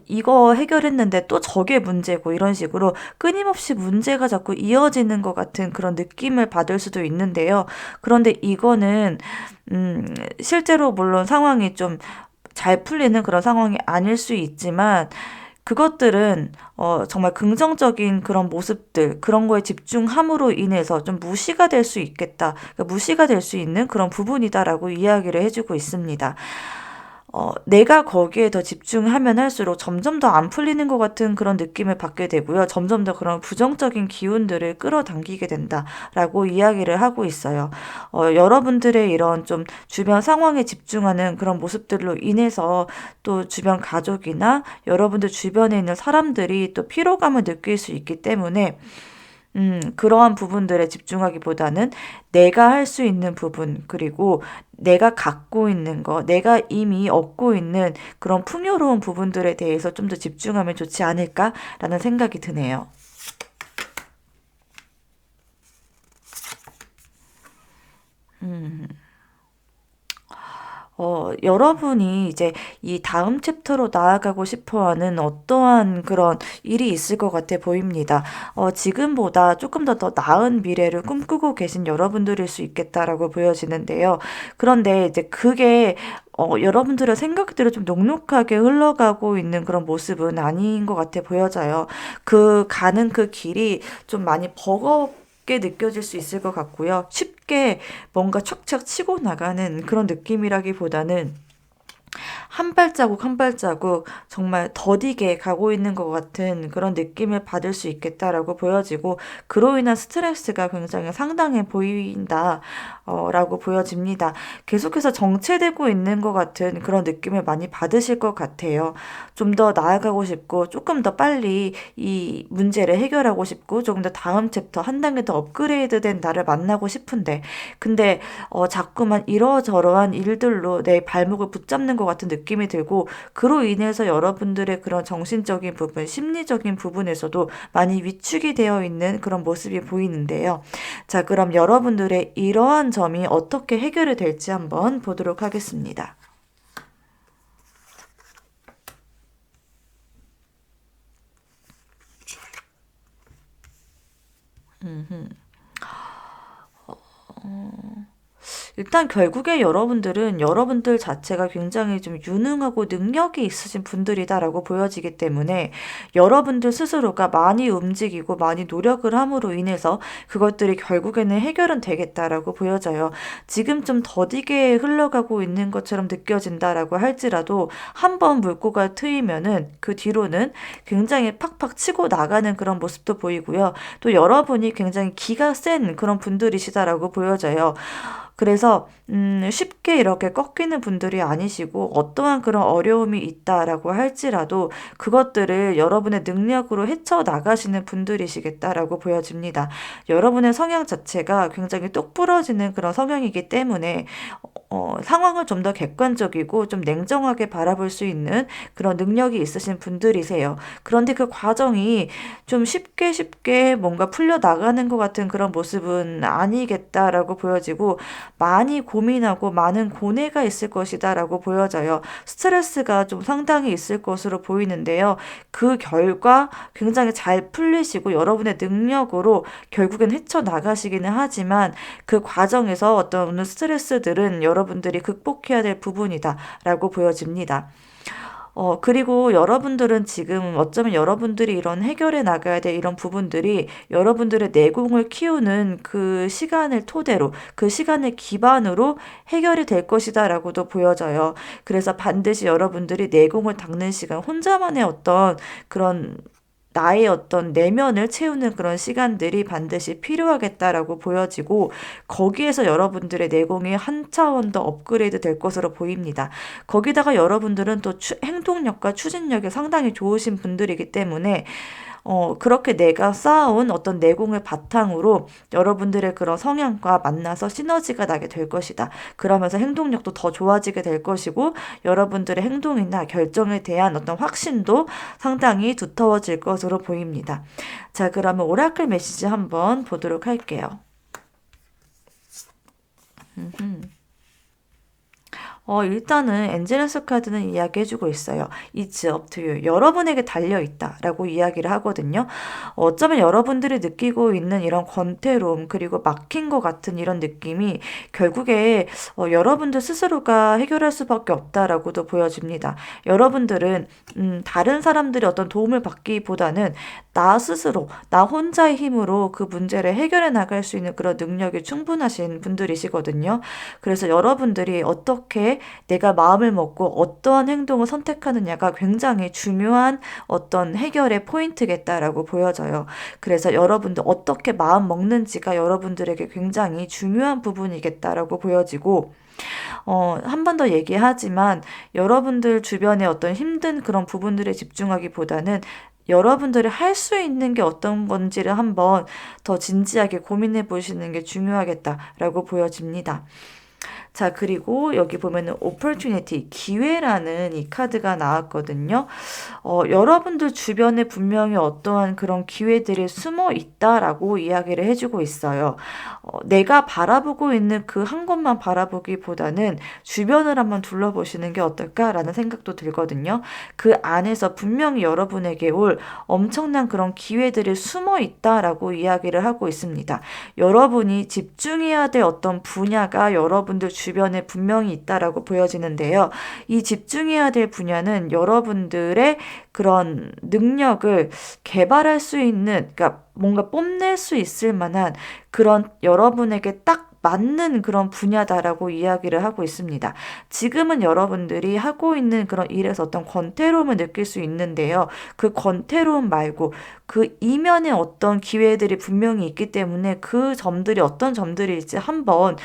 이거 해결했는데 또 저게 문제고 이런 식으로 끊임없이 문제가 자꾸 이어지는 것 같은 그런 느낌을 받을 수도 있는데요. 그런데 이거는 실제로 물론 상황이 좀 잘 풀리는 그런 상황이 아닐 수 있지만 그것들은 정말 긍정적인 그런 모습들, 그런 거에 집중함으로 인해서 좀 무시가 될 수 있겠다. 그러니까 무시가 될 수 있는 그런 부분이다라고 이야기를 해주고 있습니다. 내가 거기에 더 집중하면 할수록 점점 더 안 풀리는 것 같은 그런 느낌을 받게 되고요. 점점 더 그런 부정적인 기운들을 끌어당기게 된다라고 이야기를 하고 있어요. 여러분들의 이런 좀 주변 상황에 집중하는 그런 모습들로 인해서 또 주변 가족이나 여러분들 주변에 있는 사람들이 또 피로감을 느낄 수 있기 때문에 그러한 부분들에 집중하기보다는 내가 할 수 있는 부분, 그리고 내가 갖고 있는 거, 내가 이미 얻고 있는 그런 풍요로운 부분들에 대해서 좀 더 집중하면 좋지 않을까라는 생각이 드네요. 음. 여러분이 이제 이 다음 챕터로 나아가고 싶어 하는 어떠한 그런 일이 있을 것 같아 보입니다. 지금보다 조금 더 나은 미래를 꿈꾸고 계신 여러분들일 수 있겠다라고 보여지는데요. 그런데 이제 그게 여러분들의 생각대로 좀 녹록하게 흘러가고 있는 그런 모습은 아닌 것 같아 보여져요. 가는 그 길이 좀 많이 버겁게 느껴질 수 있을 것 같고요. 쉽게 뭔가 척척 치고 나가는 그런 느낌이라기보다는 한 발자국 한 발자국 정말 더디게 가고 있는 것 같은 그런 느낌을 받을 수 있겠다라고 보여지고, 그로 인한 스트레스가 굉장히 상당해 보인다 라고 보여집니다. 계속해서 정체되고 있는 것 같은 그런 느낌을 많이 받으실 것 같아요. 좀 더 나아가고 싶고 조금 더 빨리 이 문제를 해결하고 싶고 조금 더 다음 챕터 한 단계 더 업그레이드된 나를 만나고 싶은데, 근데 자꾸만 이러저러한 일들로 내 발목을 붙잡는 것 같은 느낌이 들고, 그로 인해서 여러분들의 그런 정신적인 부분, 심리적인 부분에서도 많이 위축이 되어 있는 그런 모습이 보이는데요. 자, 그럼 여러분들의 이러한 점이 어떻게 해결이 될지 한번 보도록 하겠습니다. 음흠. 일단 결국에 여러분들은 여러분들 자체가 굉장히 좀 유능하고 능력이 있으신 분들이다라고 보여지기 때문에, 여러분들 스스로가 많이 움직이고 많이 노력을 함으로 인해서 그것들이 결국에는 해결은 되겠다라고 보여져요. 지금 좀 더디게 흘러가고 있는 것처럼 느껴진다라고 할지라도 한번 물꼬가 트이면은 그 뒤로는 굉장히 팍팍 치고 나가는 그런 모습도 보이고요. 또 여러분이 굉장히 기가 센 그런 분들이시다라고 보여져요. 그래서 쉽게 이렇게 꺾이는 분들이 아니시고, 어떠한 그런 어려움이 있다라고 할지라도 그것들을 여러분의 능력으로 헤쳐나가시는 분들이시겠다라고 보여집니다. 여러분의 성향 자체가 굉장히 똑부러지는 그런 성향이기 때문에 상황을 좀 더 객관적이고 좀 냉정하게 바라볼 수 있는 그런 능력이 있으신 분들이세요. 그런데 그 과정이 좀 쉽게 쉽게 뭔가 풀려나가는 것 같은 그런 모습은 아니겠다라고 보여지고, 많이 고민하고 많은 고뇌가 있을 것이다라고 보여져요. 스트레스가 좀 상당히 있을 것으로 보이는데요. 그 결과 굉장히 잘 풀리시고 여러분의 능력으로 결국엔 헤쳐나가시기는 하지만, 그 과정에서 어떤 스트레스들은 여러분들이 극복해야 될 부분이다라고 보여집니다. 그리고 여러분들은 지금 어쩌면 여러분들이 이런 해결해 나가야 될 이런 부분들이 여러분들의 내공을 키우는 그 시간을 토대로, 그 시간을 기반으로 해결이 될 것이다라고도 보여져요. 그래서 반드시 여러분들이 내공을 닦는 시간, 혼자만의 어떤 그런 나의 어떤 내면을 채우는 그런 시간들이 반드시 필요하겠다라고 보여지고, 거기에서 여러분들의 내공이 한 차원 더 업그레이드 될 것으로 보입니다. 거기다가 여러분들은 또 행동력과 추진력이 상당히 좋으신 분들이기 때문에 그렇게 내가 쌓아온 어떤 내공을 바탕으로 여러분들의 그런 성향과 만나서 시너지가 나게 될 것이다. 그러면서 행동력도 더 좋아지게 될 것이고, 여러분들의 행동이나 결정에 대한 어떤 확신도 상당히 두터워질 것으로 보입니다. 자, 그러면 오라클 메시지 한번 보도록 할게요. 일단은 엔젤스 카드는 이야기해주고 있어요. It's up to you. 여러분에게 달려있다라고 이야기를 하거든요. 어쩌면 여러분들이 느끼고 있는 이런 권태로움, 그리고 막힌 것 같은 이런 느낌이 결국에 여러분들 스스로가 해결할 수밖에 없다라고도 보여집니다. 여러분들은 다른 사람들의 어떤 도움을 받기보다는 나 스스로, 나 혼자의 힘으로 그 문제를 해결해 나갈 수 있는 그런 능력이 충분하신 분들이시거든요. 그래서 여러분들이 어떻게 내가 마음을 먹고 어떠한 행동을 선택하느냐가 굉장히 중요한 어떤 해결의 포인트겠다라고 보여져요. 그래서 여러분들 어떻게 마음 먹는지가 여러분들에게 굉장히 중요한 부분이겠다라고 보여지고, 한 번 더 얘기하지만 여러분들 주변에 어떤 힘든 그런 부분들에 집중하기보다는 여러분들이 할 수 있는 게 어떤 건지를 한번 더 진지하게 고민해 보시는 게 중요하겠다라고 보여집니다. 자, 그리고 여기 보면은 opportunity, 기회라는 이 카드가 나왔거든요. 여러분들 주변에 분명히 어떠한 그런 기회들이 숨어 있다라고 이야기를 해주고 있어요. 내가 바라보고 있는 그 한 곳만 바라보기보다는 주변을 한번 둘러보시는 게 어떨까라는 생각도 들거든요. 그 안에서 분명히 여러분에게 올 엄청난 그런 기회들이 숨어 있다라고 이야기를 하고 있습니다. 여러분이 집중해야 될 어떤 분야가 여러분들 주변에 분명히 있다라고 보여지는데요. 이 집중해야 될 분야는 여러분들의 그런 능력을 개발할 수 있는, 그러니까 뭔가 뽐낼 수 있을 만한 그런 여러분에게 딱 맞는 그런 분야다라고 이야기를 하고 있습니다. 지금은 여러분들이 하고 있는 그런 일에서 어떤 권태로움을 느낄 수 있는데요. 그 권태로움 말고 그 이면에 어떤 기회들이 분명히 있기 때문에 그 점들이 어떤 점들일지 한번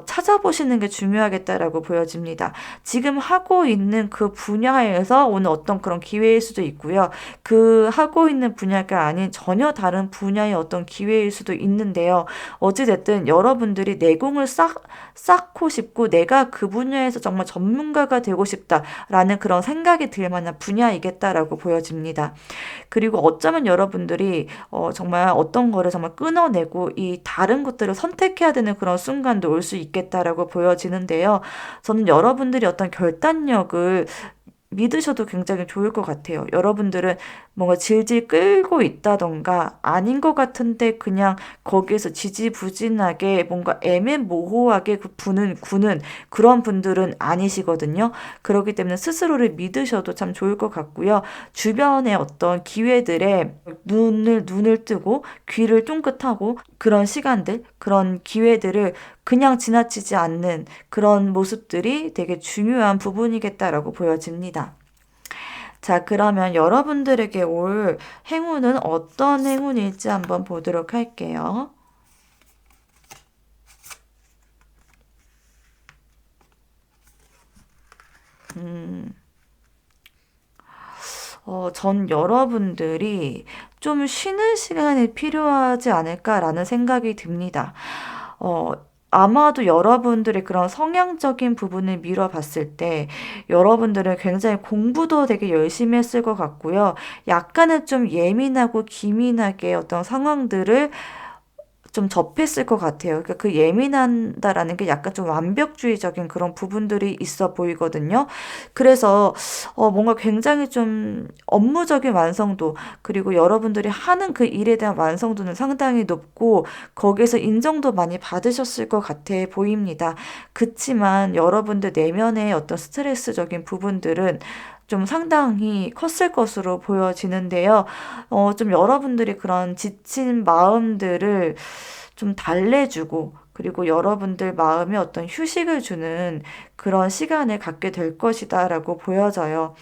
찾아보시는 게 중요하겠다라고 보여집니다. 지금 하고 있는 그 분야에서 오는 어떤 그런 기회일 수도 있고요. 그 하고 있는 분야가 아닌 전혀 다른 분야의 어떤 기회일 수도 있는데요. 어찌됐든 여러분들이 내공을 쌓고 싶고 내가 그 분야에서 정말 전문가가 되고 싶다라는 그런 생각이 들 만한 분야이겠다라고 보여집니다. 그리고 어쩌면 여러분들이 정말 어떤 거를 정말 끊어내고 이 다른 것들을 선택해야 되는 그런 순간도 올 수 있겠다라고 보여지는데요. 저는 여러분들이 어떤 결단력을 믿으셔도 굉장히 좋을 것 같아요. 여러분들은 뭔가 질질 끌고 있다던가 아닌 것 같은데 그냥 거기에서 지지부진하게 뭔가 애매모호하게 구는 그런 분들은 아니시거든요. 그렇기 때문에 스스로를 믿으셔도 참 좋을 것 같고요. 주변의 어떤 기회들에 눈을 뜨고 귀를 쫑긋하고 그런 시간들, 그런 기회들을 그냥 지나치지 않는 그런 모습들이 되게 중요한 부분이겠다라고 보여집니다. 자, 그러면 여러분들에게 올 행운은 어떤 행운일지 한번 보도록 할게요. 전 여러분들이 좀 쉬는 시간이 필요하지 않을까라는 생각이 듭니다. 어, 아마도 여러분들의 그런 성향적인 부분을 미뤄봤을 때 여러분들은 굉장히 공부도 되게 열심히 했을 것 같고요. 약간은 좀 예민하고 기민하게 어떤 상황들을 좀 접했을 것 같아요. 그러니까 그 예민한다라는 게 약간 좀 완벽주의적인 그런 부분들이 있어 보이거든요. 그래서 뭔가 굉장히 좀 업무적인 완성도 그리고 여러분들이 하는 그 일에 대한 완성도는 상당히 높고 거기에서 인정도 많이 받으셨을 것 같아 보입니다. 그치만 여러분들 내면의 어떤 스트레스적인 부분들은 좀 상당히 컸을 것으로 보여지는데요. 좀 여러분들이 그런 지친 마음들을 좀 달래주고 그리고 여러분들 마음에 어떤 휴식을 주는 그런 시간을 갖게 될 것이다라고 보여져요.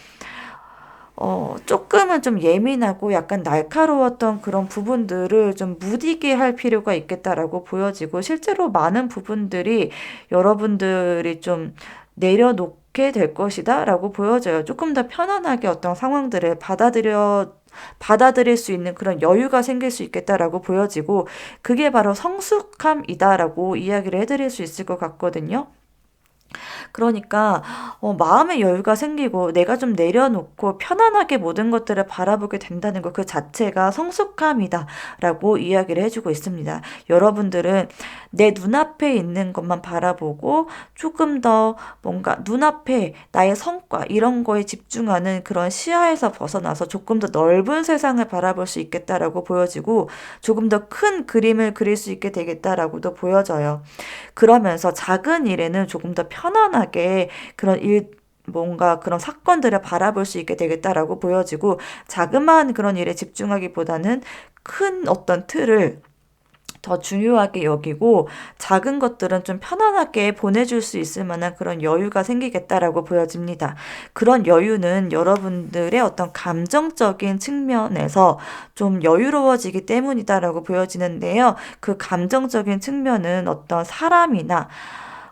조금은 좀 예민하고 약간 날카로웠던 그런 부분들을 좀 무디게 할 필요가 있겠다라고 보여지고 실제로 많은 부분들이 여러분들이 좀 내려놓게 될 것이다 라고 보여져요. 조금 더 편안하게 어떤 상황들을 받아들일 수 있는 그런 여유가 생길 수 있겠다라고 보여지고 그게 바로 성숙함이다라고 이야기를 해드릴 수 있을 것 같거든요. 그러니까 마음의 여유가 생기고 내가 좀 내려놓고 편안하게 모든 것들을 바라보게 된다는 것 그 자체가 성숙함이다라고 이야기를 해주고 있습니다. 여러분들은 내 눈앞에 있는 것만 바라보고 조금 더 뭔가 눈앞에 나의 성과 이런 거에 집중하는 그런 시야에서 벗어나서 조금 더 넓은 세상을 바라볼 수 있겠다라고 보여지고 조금 더 큰 그림을 그릴 수 있게 되겠다라고도 보여져요. 그러면서 작은 일에는 조금 더 편안하게 그런 뭔가 그런 사건들을 바라볼 수 있게 되겠다라고 보여지고 자그마한 그런 일에 집중하기보다는 큰 어떤 틀을 더 중요하게 여기고 작은 것들은 좀 편안하게 보내줄 수 있을 만한 그런 여유가 생기겠다라고 보여집니다. 그런 여유는 여러분들의 어떤 감정적인 측면에서 좀 여유로워지기 때문이다라고 보여지는데요. 그 감정적인 측면은 어떤 사람이나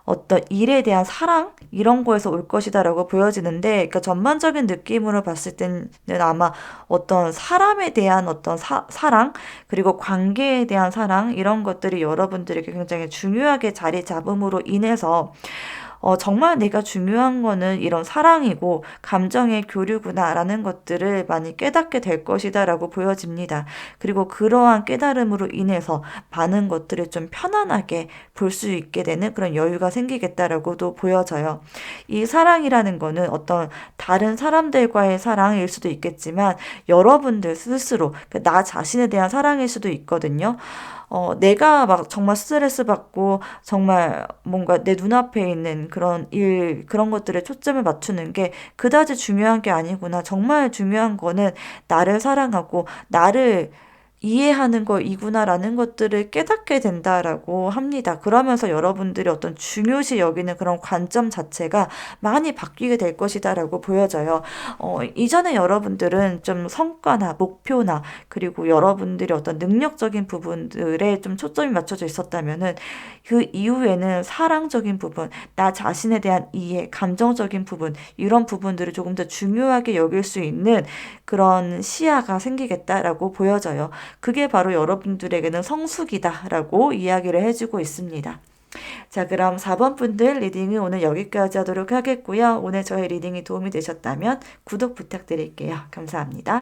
어떤 일에 대한 사랑 이런 거에서 올 것이다라고 보여지는데, 그러니까 전반적인 느낌으로 봤을 때는 아마 어떤 사람에 대한 어떤 사랑, 그리고 관계에 대한 사랑 이런 것들이 여러분들에게 굉장히 중요하게 자리 잡음으로 인해서 정말 내가 중요한 거는 이런 사랑이고 감정의 교류구나라는 것들을 많이 깨닫게 될 것이다라고 보여집니다. 그리고 그러한 깨달음으로 인해서 많은 것들을 좀 편안하게 볼 수 있게 되는 그런 여유가 생기겠다라고도 보여져요. 이 사랑이라는 거는 어떤 다른 사람들과의 사랑일 수도 있겠지만 여러분들 스스로 나 자신에 대한 사랑일 수도 있거든요. 내가 막 정말 스트레스 받고 정말 뭔가 내 눈앞에 있는 그런 일, 그런 것들에 초점을 맞추는 게 그다지 중요한 게 아니구나. 정말 중요한 거는 나를 사랑하고 나를 이해하는 거이구나라는 것들을 깨닫게 된다라고 합니다. 그러면서 여러분들이 어떤 중요시 여기는 그런 관점 자체가 많이 바뀌게 될 것이다라고 보여져요. 이전에 여러분들은 좀 성과나 목표나 그리고 여러분들이 어떤 능력적인 부분들에 좀 초점이 맞춰져 있었다면은 그 이후에는 사랑적인 부분, 나 자신에 대한 이해, 감정적인 부분, 이런 부분들을 조금 더 중요하게 여길 수 있는 그런 시야가 생기겠다라고 보여져요. 그게 바로 여러분들에게는 성숙이다라고 이야기를 해주고 있습니다. 자, 그럼 4번 분들 리딩은 오늘 여기까지 하도록 하겠고요. 오늘 저의 리딩이 도움이 되셨다면 구독 부탁드릴게요. 감사합니다.